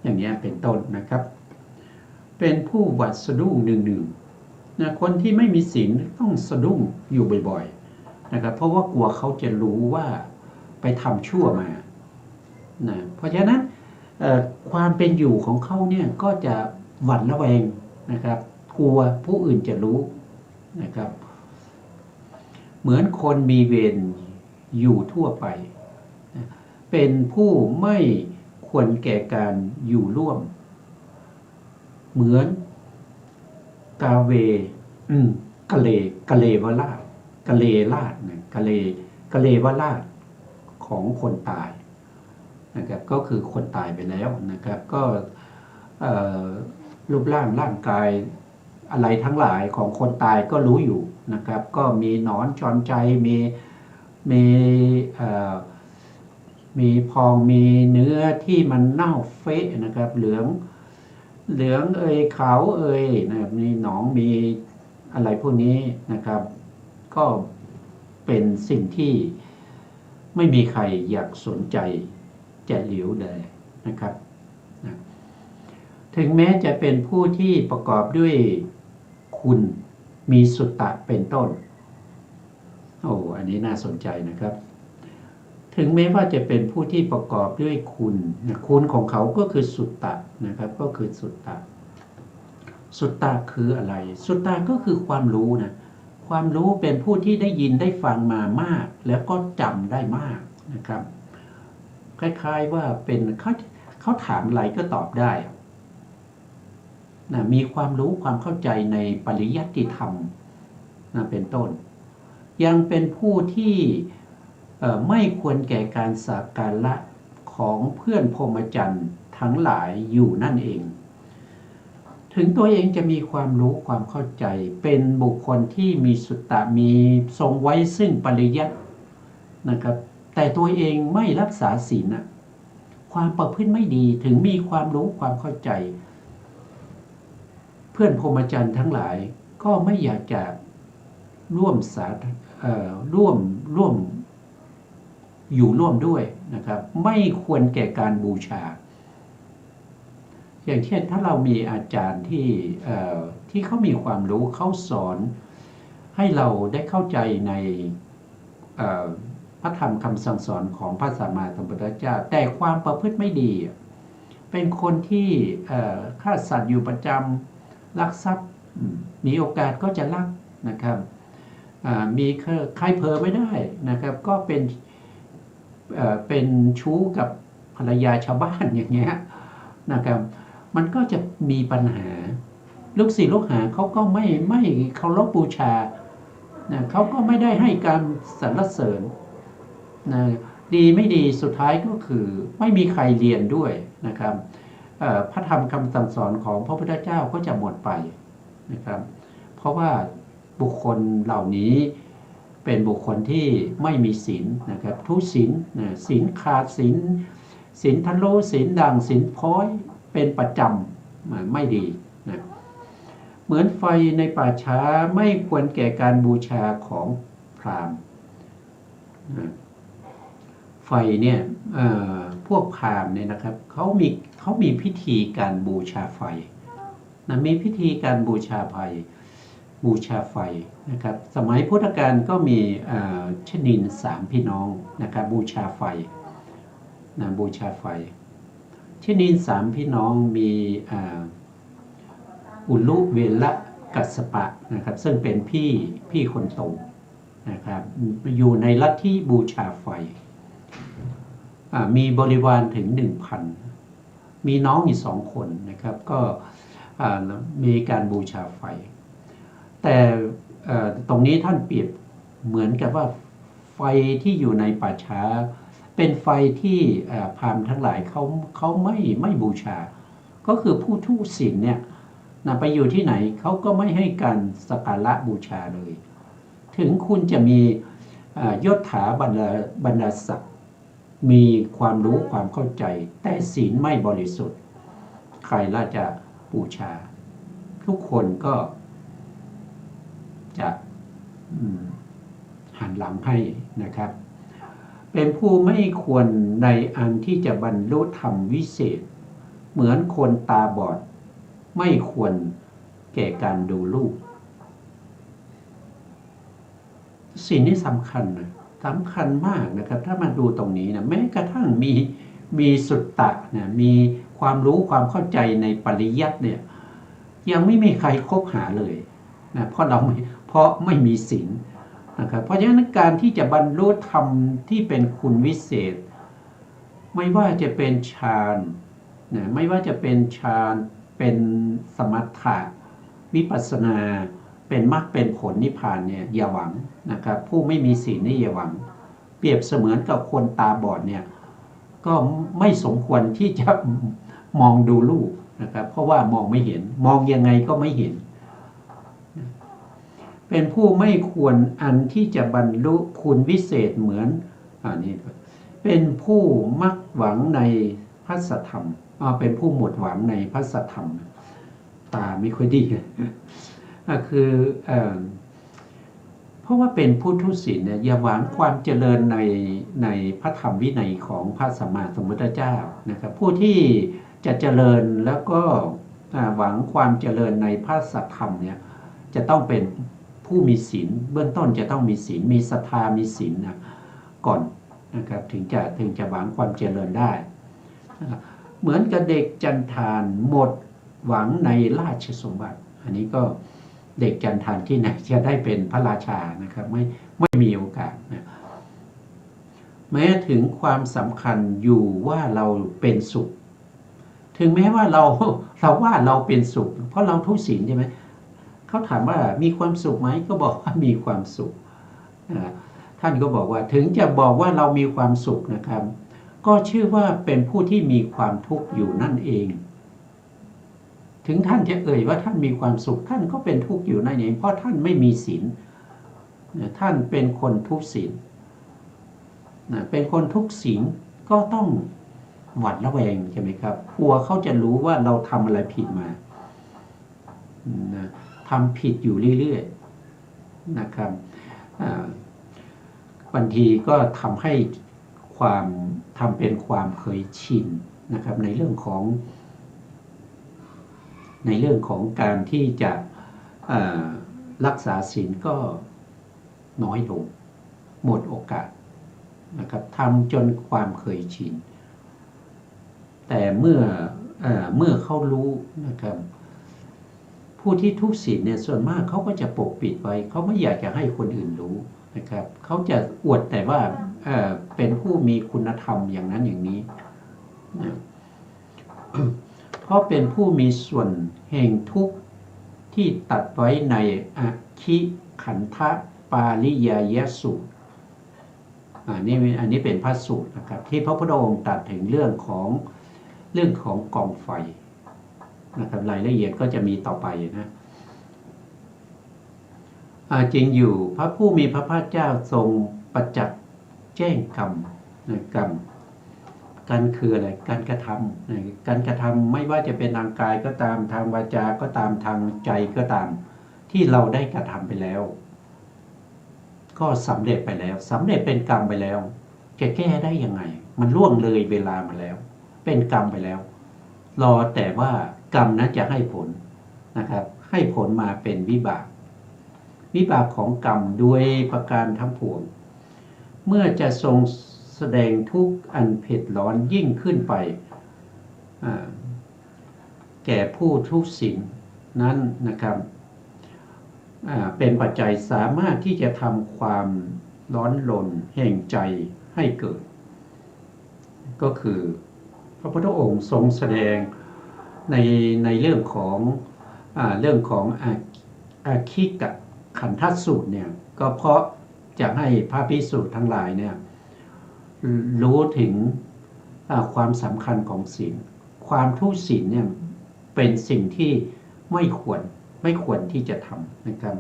อย่างนี้เป็นต้นนะครับเป็นผู้หวาดสะดุ้งหนึ่งนะคนที่ไม่มีศีลต้องสะดุ้งอยู่บ่อยๆนะครับเพราะว่ากลัวเขาจะรู้ว่าไปทำชั่วมานะเพราะฉะนั้นความเป็นอยู่ของเขาเนี่ยก็จะหวั่นระแวงนะครับกลัวผู้อื่นจะรู้นะครับเหมือนคนมีเวรอยู่ทั่วไปเป็นผู้ไม่ควรแก่การอยู่ร่วมเหมือนกาเวกะเลวราชกะเลราชนะกะเลวราชของคนตายนะครับก็คือคนตายไปแล้วนะครับก็รูปร่างกายอะไรทั้งหลายของคนตายก็รู้อยู่นะครับก็มีหนอนจรใจมี มีพองมีเนื้อที่มันเน่าเฟะนะครับเหลืองขาวนะครับมีหนองมีอะไรพวกนี้นะครับ ก็เป็นสิ่งที่ไม่มีใครอยากสนใจจะเหลียวแลนะครับนะถึงแม้จะเป็นผู้ที่ประกอบด้วยคุณมีสุตตะเป็นต้นอันนี้น่าสนใจนะครับ ถึงแม้ว่าจะเป็นผู้ที่ประกอบด้วยคุณของเขาก็คือสุตตะนะครับก็คือสุตตะคืออะไรสุตตะก็คือความรู้นะความรู้เป็นผู้ที่ได้ยินได้ฟังมามากแล้วก็จำได้มากนะครับคล้ายๆว่าเป็นเขาถามอะไรก็ตอบได้นะมีความรู้ความเข้าใจในปริยัติธรรมนะเป็นต้นยังเป็นผู้ที่ไม่ควรแก่การสักการะของเพื่อนพรหมจรรย์ทั้งหลายอยู่นั่นเองถึงตัวเองจะมีความรู้ความเข้าใจเป็นบุคคลที่มีสุตตะมีทรงไว้ซึ่งปริยัตินะครับแต่ตัวเองไม่รักษาศีลความประพฤติไม่ดีถึงมีความรู้ความเข้าใจเพื่อนพรหมจรรย์ทั้งหลายก็ไม่อยากจะร่วมอยู่ร่วมด้วยนะครับไม่ควรแก่การบูชาอย่างเช่นถ้าเรามีอาจารย์ที่เขามีความรู้เขาสอนให้เราได้เข้าใจในพระธรรมคำสั่งสอนของพระสัมมาสัมพุทธเจ้าแต่ความประพฤติไม่ดีเป็นคนที่ฆ่าสัตว์อยู่ประจำลักทรัพย์มีโอกาสก็จะลักนะครับมีใครเพอไม่ได้นะครับก็เป็นชู้กับภรรยาชาวบ้านอย่างเงี้ยนะครับมันก็จะมีปัญหาลูกศิษย์ลูกหาเขาก็ไม่เคารพบูชานะเขาก็ไม่ได้ให้การสรรเสริญนะดีไม่ดีสุดท้ายก็คือไม่มีใครเรียนด้วยนะครับพระธรรมคำสั่งสอนของพระพุทธเจ้าก็จะหมดไปนะครับเพราะว่าบุคคลเหล่านี้เป็นบุคคลที่ไม่มีศีลนะครับทุศีลศีลขาดศีลทะลุศีลด่างศีลพ้อยเป็นประจำไม่ดีนะเหมือนไฟในป่าช้าไม่ควรแก่การบูชาของพราหมณ์ไฟเนี่ยพวกพราหมณ์เนี่ยนะครับเขามีพิธีการบูชาไฟนะมีพิธีการบูชาไฟนะครับสมัยพุทธกาลก็มีชนิน3พี่น้องนะครับบูชาไฟนะบูชาไฟชนิน3พี่น้องมีอุลุเวละกัสสปะนะครับซึ่งเป็นพี่คนโตนะครับอยู่ในลัทธิบูชาไฟมีบริวารถึง 1,000 มีน้องอีก2 คนนะครับก็มีการบูชาไฟแต่ตรงนี้ท่านเปรียบเหมือนกับว่าไฟที่อยู่ในป่าช้าเป็นไฟที่พราหมณ์ทั้งหลายเขาไม่บูชาก็คือผู้ทุศีลเนี่ยไปอยู่ที่ไหนเขาก็ไม่ให้การสักการะบูชาเลยถึงคุณจะมียศถาบรรดาศักดิ์มีความรู้ความเข้าใจแต่ศีลไม่บริสุทธิ์ใครล่ะจะบูชาทุกคนก็จะหันหลังให้นะครับเป็นผู้ไม่ควรในอันที่จะบรรลุธรรมวิเศษเหมือนคนตาบอดไม่ควรแก่การดูรูปสิ่งนี้สำคัญมากนะครับถ้ามาดูตรงนี้นะแม้กระทั่งมีสุตตะนะมีความรู้ความเข้าใจในปริยัติเนี่ยยังไม่มีใครคบหาเลยนะเพราะไม่มีศีลนะครับเพราะฉะนั้นการที่จะบรรลุธรรมที่เป็นคุณวิเศษไม่ว่าจะเป็นฌานนะไม่ว่าจะเป็นฌานเป็นสมถะวิปัสสนาเป็นมรรคเป็นผลนิพพานเนี่ยอย่าหวังนะครับผู้ไม่มีศีลนี่อย่าหวังเปรียบเสมือนกับคนตาบอดเนี่ยก็ไม่สมควรที่จะมองดูรูปนะครับเพราะว่ามองไม่เห็นมองยังไงก็ไม่เห็นเป็นผู้ไม่ควรอันที่จะบรรลุคุณวิเศษเหมือนนี่ เป็นผู้มักหวังในพระสัทธรรมเป็นผู้หมดหวังในพระสัทธรรมตาไม่ค่อยดีคือเพราะว่าเป็นผู้ทุศีลเนี่ยอย่าหวังความเจริญในพระธรรมวินัยของพระสัมมาสัมพุทธเจ้านะครับผู้ที่จะเจริญแล้วก็หวังความเจริญในพระสัทธรรมเนี่ยจะต้องเป็นผู้มีศีลเบื้องต้นจะต้องมีศีลมีศรัทธามีศีลนะก่อนนะครับถึงจะหวังความเจริญได้เหมือนกับเด็กจันทานหมดหวังในราชสมบัติอันนี้ก็เด็กจันทานที่ไหนจะได้เป็นพระราชานะครับไม่มีโอกาสนะแม้ถึงความสำคัญอยู่ว่าเราเป็นสุขถึงแม้ว่าเราว่าเราเป็นสุขเพราะเราทุศีลใช่ไหมเขาถามว่ามีความสุขไหมก็บอกว่ามีความสุขท่านก็บอกว่าถึงจะบอกว่าเรามีความสุขนะครับก็ชื่อว่าเป็นผู้ที่มีความทุกข์อยู่นั่นเองถึงท่านจะเอ่ยว่าท่านมีความสุขท่านก็เป็นทุกข์อยู่นั่นเองเพราะท่านไม่มีศีลท่านเป็นคนทุศีลเป็นคนทุศีลก็ต้องหวาดระแวงใช่ไหมครับกลัวเขาจะรู้ว่าเราทำอะไรผิดมาทำผิดอยู่เรื่อยๆนะครับบางทีก็ทำให้ทำเป็นความเคยชินนะครับในเรื่องของการที่จะรักษาศีลก็น้อยลงหมดโอกาสนะครับทำจนความเคยชินแต่เมื่อเขารู้นะครับผู้ที่ทุศีลเนี่ยส่วนมากเขาก็จะปกปิดไว้เขาไม่อยากจะให้คนอื่นรู้นะครับเขาจะอวดแต่ว่าเป็นผู้มีคุณธรรมอย่างนั้นอย่างนี้นะเพราะเป็นผู้มีส่วนแห่งทุกข์ที่ตัดไว้ในอคิขันธปาริยายสูตรอันนี้เป็นพระสูตรนะครับที่พระพุทธองค์ตรัสถึงเรื่องของกองไฟนะครับรายละเอียดก็จะมีต่อไปนะจริงอยู่พระผู้มีพระภาคเจ้าทรงประจักษ์แจ้งกรรมการคืออะไรการกระทำไม่ว่าจะเป็นทางกายก็ตามทางวาจาก็ตามทางใจก็ตามที่เราได้กระทำไปแล้วก็สำเร็จไปแล้วสำเร็จเป็นกรรมไปแล้วจะแก้ได้ยังไงมันล่วงเลยเวลามาแล้วเป็นกรรมไปแล้วรอแต่ว่ากรรมนั้นจะให้ผลนะครับให้ผลมาเป็นวิบากของกรรมด้วยประการทั้งปวงเมื่อจะทรงแสดงทุกข์อันเผ็ดร้อนยิ่งขึ้นไปแก่ผู้ทุศีลนั้นนะครับเป็นปัจจัยสามารถที่จะทำความร้อนรนแห่งใจให้เกิดก็คือพระพุทธองค์ทรงแสดงในเรื่องของอาคิกะขันธสูตรเนี่ยก็เพราะจะให้พระภิกษุทั้งหลายเนี่ยรู้ถึงความสำคัญของศีลความทุศีลเนี่ยเป็นสิ่งที่ไม่ควรที่จะทำนะครับ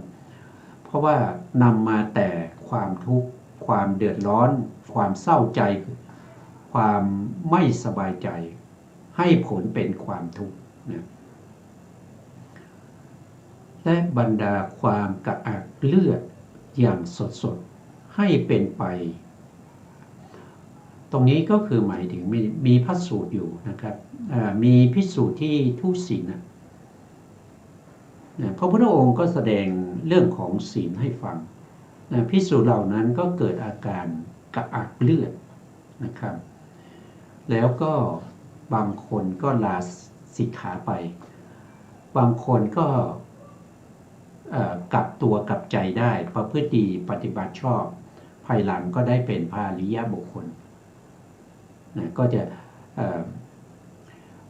เพราะว่านำมาแต่ความทุกข์ความเดือดร้อนความเศร้าใจความไม่สบายใจให้ผลเป็นความทุกข์นะและบรรดาความกระอักเลือดอย่างสดๆให้เป็นไปตรงนี้ก็คือหมายถึงมีพระสูตรอยู่นะครับมีภิกษุที่ทุศีลพระพุทธองค์ก็แสดงเรื่องของศีลให้ฟังภิกษุเหล่านั้นก็เกิดอาการกระอักเลือดนะครับแล้วก็บางคนก็ลาสิกขาไปบางคนก็กลับตัวกลับใจได้ประพฤติดีปฏิบัติชอบภายหลังก็ได้เป็นพระอริยบุคคลก็จะ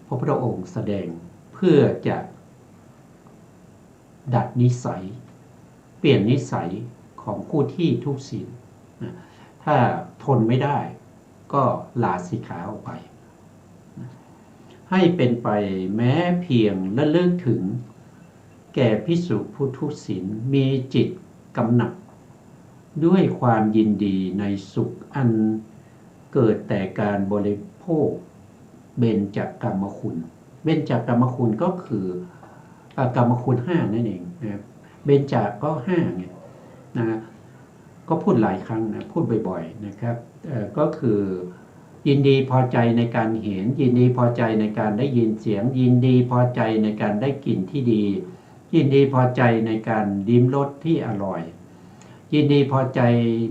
พระพุทธองค์แสดงเพื่อจะดัดนิสัยเปลี่ยนนิสัยของผู้ที่ทุศีลถ้าทนไม่ได้ก็ลาสิกขาออกไปให้เป็นไปแม้เพียงระลึกถึงแก่ภิกษุผู้ทุศีลมีจิตกำหนัดด้วยความยินดีในสุขอัน เกิดแต่การบริโภคเบญจกรรมคุณเบญจกรรมคุณก็คือกรรมคุณห้านั่นเองนะครับเบญจาก็ห้าเนี่ยนะก็พูดหลายครั้งนะพูดบ่อยๆนะครับก็คือยินดีพอใจในการเห็นยินดีพอใจในการได้ยินเสียงยินดีพอใจในการได้กลิ่นที่ดียินดีพอใจในการลิ้มรสที่อร่อยยินดีพอใจ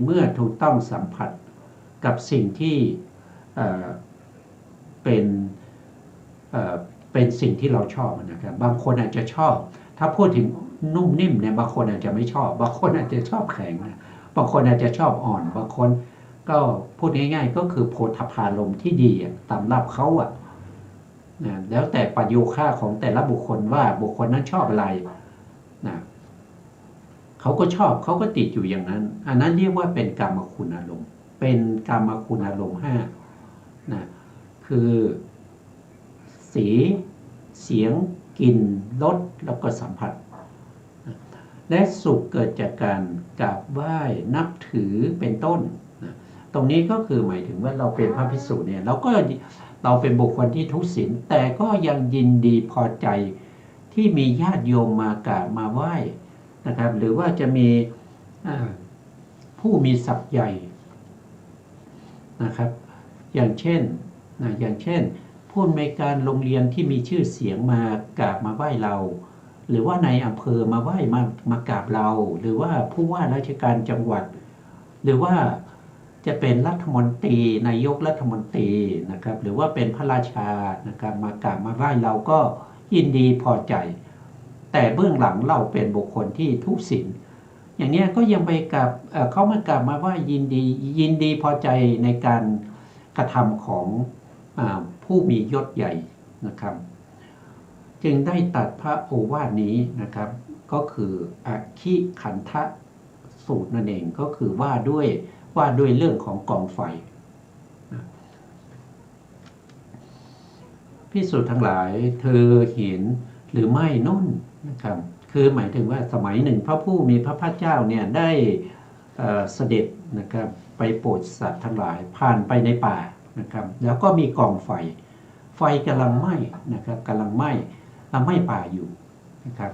เมื่อถูกต้องสัมผัสกับสิ่งที่เป็นสิ่งที่เราชอบนะครับบางคนอาจจะชอบถ้าพูดถึงนุ่มนิ่มเนี่ยบางคนอาจจะไม่ชอบบางคนอาจจะชอบแข็งนะบางคนอาจจะชอบอ่อนบางคนก็พูดง่ายๆก็คือโพธพารมณ์ที่ดีตามรับเขานะแล้วแต่ปัจโยค่าของแต่ละบุคคลว่าบุคคลนั้นชอบอะไรนะเขาก็ชอบเขาก็ติดอยู่อย่างนั้นอันนั้นเรียกว่าเป็นกามคุณอารมณ์เป็นกามคุณอารมณ์ห้านะคือสีเสียงกลิ่นรสแล้วก็สัมผัสและสุขเกิดจากการกราบไหว้นับถือเป็นต้นนะตรงนี้ก็คือหมายถึงว่าเราเป็นพระภิกษุเนี่ยเราเป็นบุคคลที่ทุศีลแต่ก็ยังยินดีพอใจที่มีญาติโยมมากราบมาไหว้นะครับหรือว่าจะมีผู้มีศักย์ใหญ่นะครับอย่างเช่นผู้อำนวยการโรงเรียนที่มีชื่อเสียงมากราบมาไหว้เราหรือว่าในอำเภอมาไหว้มากราบเราหรือว่าผู้ว่าราชการจังหวัดหรือว่าจะเป็นรัฐมนตรีนายกรัฐมนตรีนะครับหรือว่าเป็นพระราชานะครับมากราบมาไหว้เราก็ยินดีพอใจแต่เบื้องหลังเราเป็นบุคคลที่ทุศีลอย่างนี้ก็ยังไปกับเขามากราบมาว่ายินดีพอใจในการกระทำของผู้มียศใหญ่นะครับจึงได้ตัดพระโอวาทนี้นะครับก็คืออคิขันธสูตรนั่นเองก็คือว่าด้วยเรื่องของกองไฟภิกษุทั้งหลายเธอเห็นหรือไม่นั่นนะครับคือหมายถึงว่าสมัยหนึ่งพระผู้มีพระภาคเจ้าเนี่ยได้เสด็จนะครับไปโปรดสัตว์ทั้งหลายผ่านไปในป่านะครับแล้วก็มีกองไฟกำลังไหม้นะครับกำลังไหม้ป่าอยู่นะครับ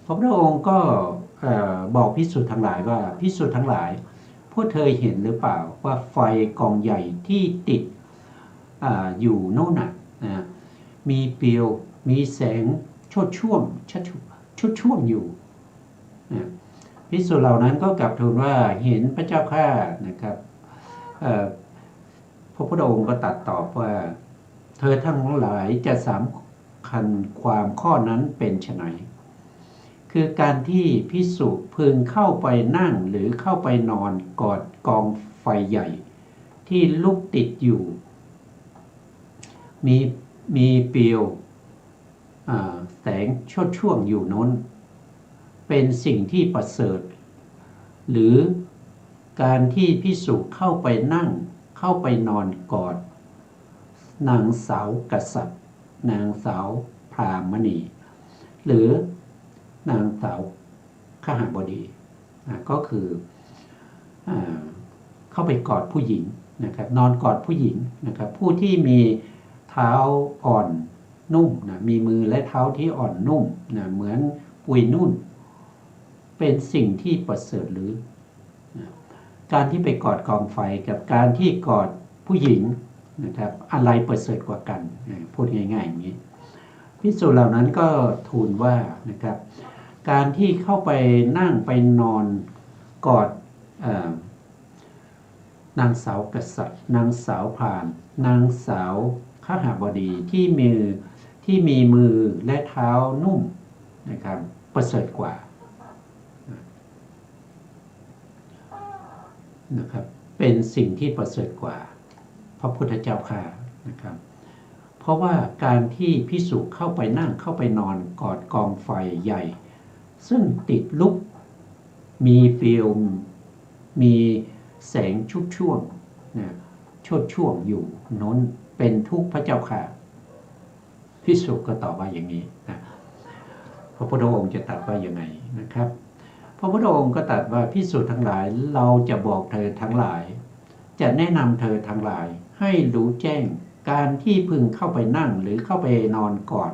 พระพุทธองค์ก็บอกภิกษุทั้งหลายว่าภิกษุทั้งหลายพวกเธอเห็นหรือเปล่าว่าไฟกองใหญ่ที่ติดอยู่โน่นนะมีเปลวมีแสงชุดช่วงอยู่ภิกษุเหล่านั้นก็กลับทูลว่าเห็นพระเจ้าข้านะครับพระพุทธองค์ก็ตรัสตอบว่าเธอทั้งหลายจะสำคัญความข้อนั้นเป็นไฉนคือการที่ภิกษุพึงเข้าไปนั่งหรือเข้าไปนอนกอดกองไฟใหญ่ที่ลุกติดอยู่มีเปลวแสงช่วงอยู่นั้นเป็นสิ่งที่ประเสริฐหรือการที่ภิกษุเข้าไปนั่งเข้าไปนอนกอดนางสาวกษัตริย์นางสาวพรามณีหรือนางสาวขหบดีก็คือเข้าไปกอดผู้หญิงนะครับนอนกอดผู้หญิงนะครับผู้ที่มีเท้าอ่อนนุ่มนะมีมือและเท้าที่อ่อนนุ่มนะเหมือนปุยนุ่นเป็นสิ่งที่ประเสริฐหรือนะการที่ไปกอดกองไฟกับการที่กอดผู้หญิงนะครับอะไรประเสริฐกว่ากันพูดง่ายๆอย่างนี้ภิกษุเหล่านั้นก็ทูลว่านะครับการที่เข้าไปนั่งไปนอนกอดนางสาวกษัตริย์นางสาวพรามนางสาวขหบดีที่มีมือและเท้านุ่มนะครับประเสริฐกว่านะครับเป็นสิ่งที่ประเสริฐกว่าพระพุทธเจ้าค่ะนะครับเพราะว่าการที่ภิกษุเข้าไปนั่งเข้าไปนอนกอดกองไฟใหญ่ซึ่งติดลุกมีเปลวมีแสงชุดช่วงนะช่วงอยู่น้นเป็นทุกข์พระเจ้าค่ะภิกษุก็ตอบว่าอย่างนี้นะพระพุทธองค์จะตรัสว่าอย่างไงนะครับพระพุทธองค์ก็ตรัสว่าภิกษุทั้งหลายเราจะบอกเธอทั้งหลาย จะแนะนำเธอทั้งหลายให้รู้แจ้งการที่พึงเข้าไปนั่งหรือเข้าไปนอนกอด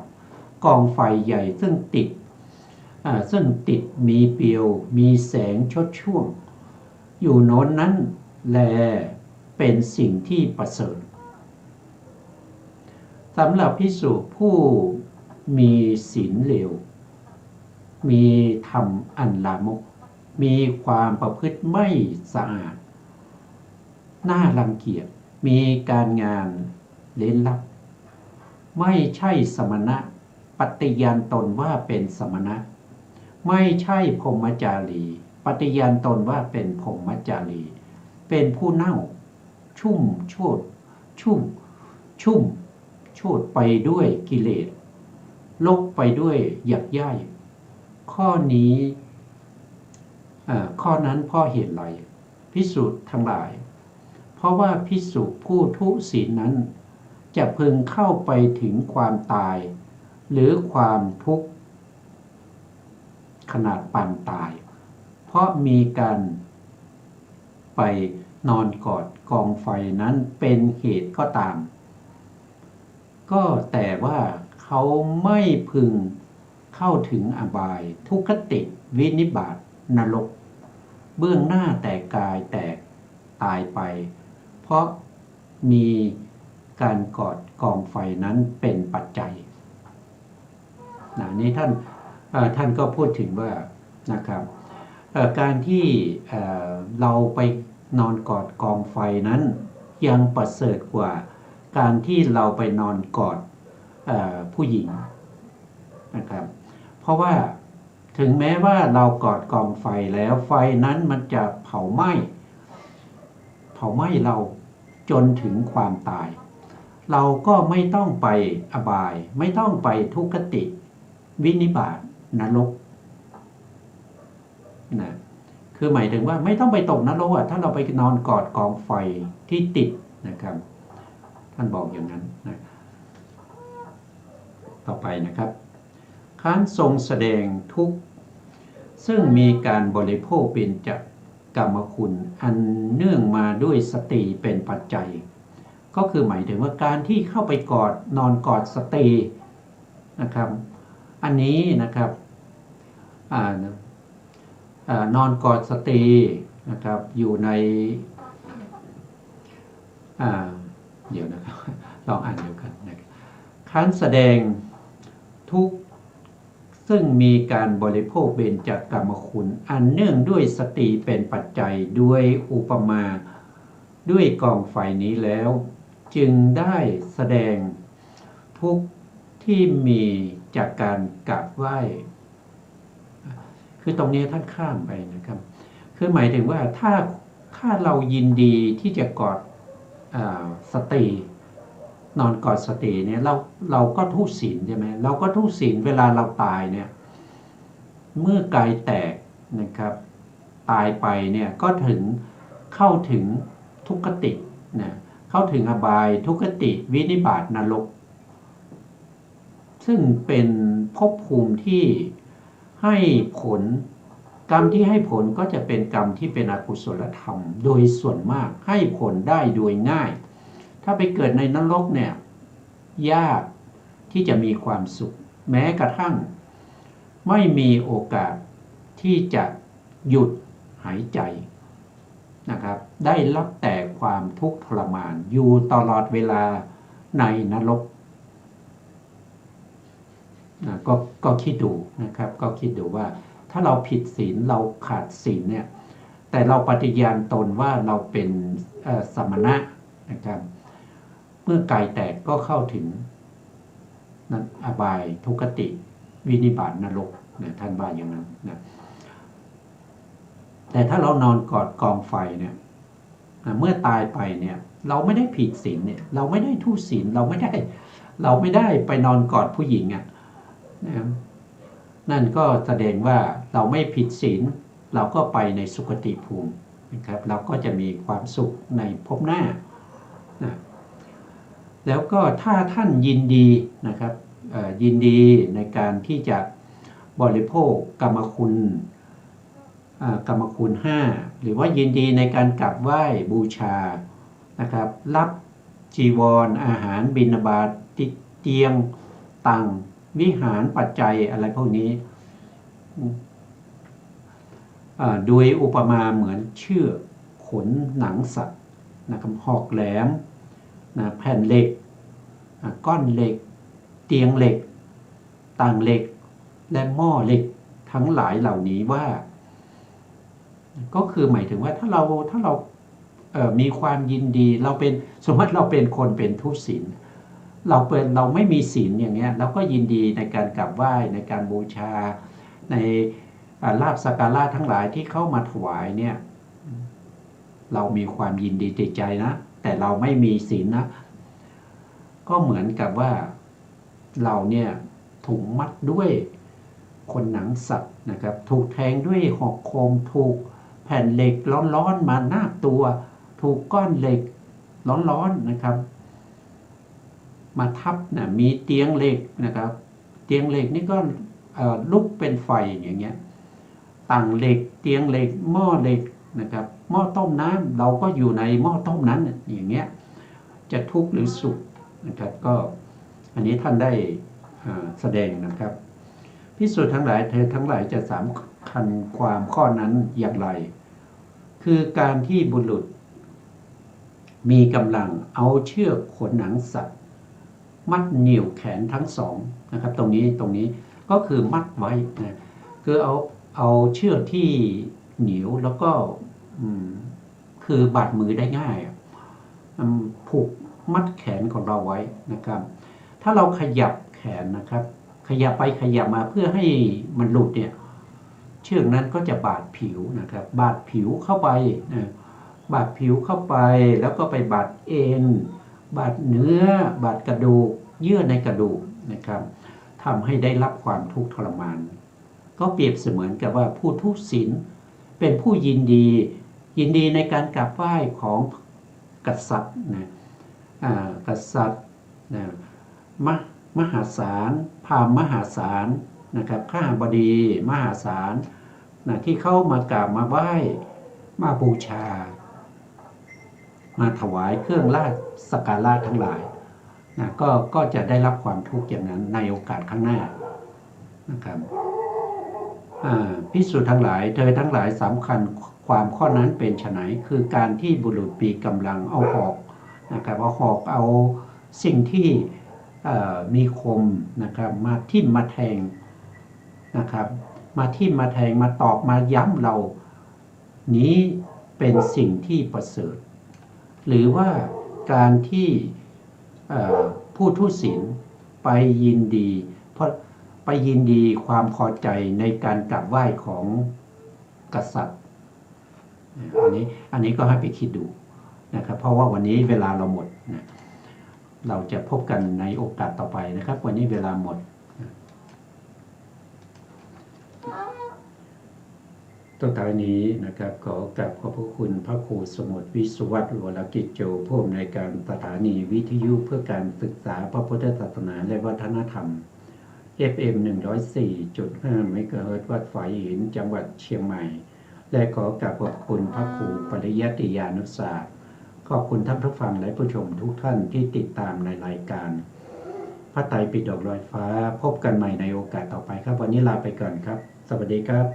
กองไฟใหญ่ซึ่งติดมีเปลวมีแสงชดช่วงอยู่โน้นนั้นแลเป็นสิ่งที่ประเสริฐสำหรับภิกษุผู้มีศีลเลวมีธรรมอันลามกมีความประพฤติไม่สะอาดน่ารังเกียจมีการงานเล้นลับไม่ใช่สมณะปฏิญาณตนว่าเป็นสมณะไม่ใช่พรหมจารีปฏิญาณตนว่าเป็นพรหมจารีเป็นผู้เน่าชุ่มโชดไปด้วยกิเลสลกไปด้วยหยักย่ายข้อนั้นเพราะเหตุไรภิกษุทั้งหลายเพราะว่าภิกษุผู้ทุศีลนั้นจะพึงเข้าไปถึงความตายหรือความทุกข์ขนาดปานตายเพราะมีการไปนอนกอดกองไฟนั้นเป็นเหตุก็ตามก็แต่ว่าเขาไม่พึงเข้าถึงอบายทุกขติวินิบาตนรกเบื้องหน้าแต่กายแตกตายไปเพราะมีการกอดกองไฟนั้นเป็นปัจจัยนี้ท่านก็พูดถึงว่านะครับการที่เราไปนอนกอดกองไฟนั้นยังประเสริฐกว่าการที่เราไปนอนกอดผู้หญิงนะครับเพราะว่าถึงแม้ว่าเรากอดกองไฟแล้วไฟนั้นมันจะเผาไหม้เราจนถึงความตายเราก็ไม่ต้องไปอบายไม่ต้องไปทุกขติวินิบาตนรกนะคือหมายถึงว่าไม่ต้องไปตกนรกถ้าเราไปนอนกอดกองไฟที่ติดนะครับท่านบอกอย่างนั้นนะต่อไปนะครับค้านทรงแสดงทุกข์ซึ่งมีการบริโภคเป็นจากกรรมคุณอันเนื่องมาด้วยสติเป็นปัจจัยก็คือหมายถึงว่าการที่เข้าไปนอนกอดสตรีนะครับอันนี้นะครับนอนกอดสตรีนะครับอยู่ในเดี๋ยวนะครับลองอ่านเดียวกันนะครับค้านแสดงทุกข์ซึ่งมีการบริโภคเบญจกรรมคุณอันเนื่องด้วยสติเป็นปัจจัยด้วยอุปมาด้วยกองไฟนี้แล้วจึงได้แสดงทุกข์ที่มีจากการกราบไหว้คือตรงนี้ท่านข้ามไปนะครับคือหมายถึงว่าถ้าเรายินดีที่จะกอดสตรีนอนกอดสตรีเนี่ยเราก็ทุศีลใช่ไหมเราก็ทุศีลเวลาเราตายเนี่ยเมื่อกายแตกนะครับตายไปเนี่ยก็เข้าถึงทุกขตินะเข้าถึงอบายทุกขติวินิบาตนรกซึ่งเป็นภพภูมิที่ให้ผลกรรมที่ให้ผลก็จะเป็นกรรมที่เป็นอกุศลธรรมโดยส่วนมากให้ผลได้โดยง่ายถ้าไปเกิดในนรกเนี่ยยากที่จะมีความสุขแม้กระทั่งไม่มีโอกาสที่จะหยุดหายใจนะครับได้รับแต่ความทุกข์ทรมานอยู่ตลอดเวลาในนรกก็คิดดูนะครับก็คิดดูว่าถ้าเราผิดศีลเราขาดศีลเนี่ยแต่เราปฏิญาณตนว่าเราเป็นสมณะนะครับเมื่อกายแตกก็เข้าถึงอบายทุกขติวินิบาตนรกนะท่านว่าอย่างนั้นนะแต่ถ้าเรานอนกอดกองไฟเนี่ยเมื่อตายไปเนี่ยเราไม่ได้ผิดศีลเนี่ยเราไม่ได้ทุศีลเราไม่ได้ไปนอนกอดผู้หญิงนะครับนั่นก็แสดงว่าเราไม่ผิดศีลเราก็ไปในสุคติภูมินะครับเราก็จะมีความสุขในภพหน้านะแล้วก็ถ้าท่านยินดีนะครับยินดีในการที่จะบริโภคกรรมคุณ5หรือว่ายินดีในการกราบไหว้บูชา นะครับรับจีวรอาหารบิณฑบาตเตียงตังวิหารปัจจัยอะไรพวกนี้โดยอุปมาเหมือนเชือกขนหนังสัตว์นะครับหอกแหลมนะแผ่นเหล็กก้อนเหล็กเตียงเหล็กต่างเหล็กและหม้อเหล็กทั้งหลายเหล่านี้ว่าก็คือหมายถึงว่าถ้าเรามีความยินดีเราเป็นสมมติเราเป็นคนเป็นทุศีลเราไม่มีศีลอย่างเงี้ยเราก็ยินดีในการกราบไหว้ในการบูชาในลาภสักการะทั้งหลายที่เข้ามาถวายเนี่ยเรามีความยินดีติดใจนะแต่เราไม่มีศีลนะก็เหมือนกับว่าเราเนี่ยถูกมัดด้วยขนหนังสัตว์นะครับถูกแทงด้วยหอกคมถูกแผ่นเหล็กร้อนๆมานาบตัวถูกก้อนเหล็กร้อนๆนะครับมาทับนะมีเตียงเหล็กนะครับเตียงเหล็กนี่ก็ลุกเป็นไฟอย่างเงี้ยต่างเหล็กเตียงเหล็กหม้อเหล็กนะครับหม้อต้มน้ำเราก็อยู่ในหม้อต้มนั้นอย่างเงี้ยจะทุกข์หรือสุขนะครับก็อันนี้ท่านได้แสดงนะครับภิกษุทั้งหลายเธอทั้งหลายจะสำคัญความข้อนั้นอย่างไรคือการที่บุรุษมีกำลังเอาเชือกขนหนังสัตว์มัดเหนี่ยวแขนทั้งสองนะครับตรงนี้ก็คือมัดไว้นะคือเอาเชือกที่เหนียวแล้วก็คือบาดมือได้ง่ายผูกมัดแขนของเราไว้นะครับถ้าเราขยับแขนนะครับขยับไปขยับมาเพื่อให้มันหลุดเนี่ยเชือกนั้นก็จะบาดผิวนะครับบาดผิวเข้าไปนะบาดผิวเข้าไปแล้วก็ไปบาดเอ็นบาดเนื้อบาดกระดูกเยื่อในกระดูกนะครับทำให้ได้รับความทุกข์ทรมานก็เปรียบเสมือนกับว่าผู้ทุศีลเป็นผู้ยินดีในการกราบไหว้ของกษัตริย์นะกษัตริย์นะมหาศาลพราหมณ์มหาศาลนะครับข้าบดีมหาศาลนะที่เข้ามากราบมาไหว้มาบูชามาถวายเครื่องราชสักการะทั้งหลายนะก็จะได้รับความทุกข์อย่างนั้นในโอกาสข้างหน้านะครับภิกษุทั้งหลายเธอทั้งหลายสำคัญความข้อนั้นเป็นไฉนคือการที่บุรุษมีกำลังเอาหอกนะครับเอาสิ่งที่มีคมนะครับมาทิ่มมาแทงนะครับมาทิ่มมาแทงมาตอกมาย้ำเรานี้เป็นสิ่งที่ประเสริฐหรือว่าการที่ผู้ทุศีลไปยินดีเพราะไปยินดีความพอใจในการกราบไหว้ของกษัตริย์อันนี้ก็ให้ไปคิดดูนะครับเพราะว่าวันนี้เวลาเราหมดนะเราจะพบกันในโอกาสต่อไปนะครับวันนี้เวลาหมดต่อจากนี้นะครับขอกราบขอบพระคุณพระครูสมุทรวิสุวัตรวรกิจโจผู้อำนวยการสถานีวิทยุเพื่อการศึกษาพระพุทธศาสนาและวัฒนธรรม FM 104.5 เมกะเฮิรตซ์วัดฝายหินจังหวัดเชียงใหม่และขอกราบขอบคุณพระครูปริยัติยานุศาสตร์ขอบคุณท่านผู้ฟังและผู้ชมทุกท่านที่ติดตามในรายการพระไตรปิฎกลอยฟ้าพบกันใหม่ในโอกาสต่อไปครับวันนี้ลาไปก่อนครับสวัสดีครับ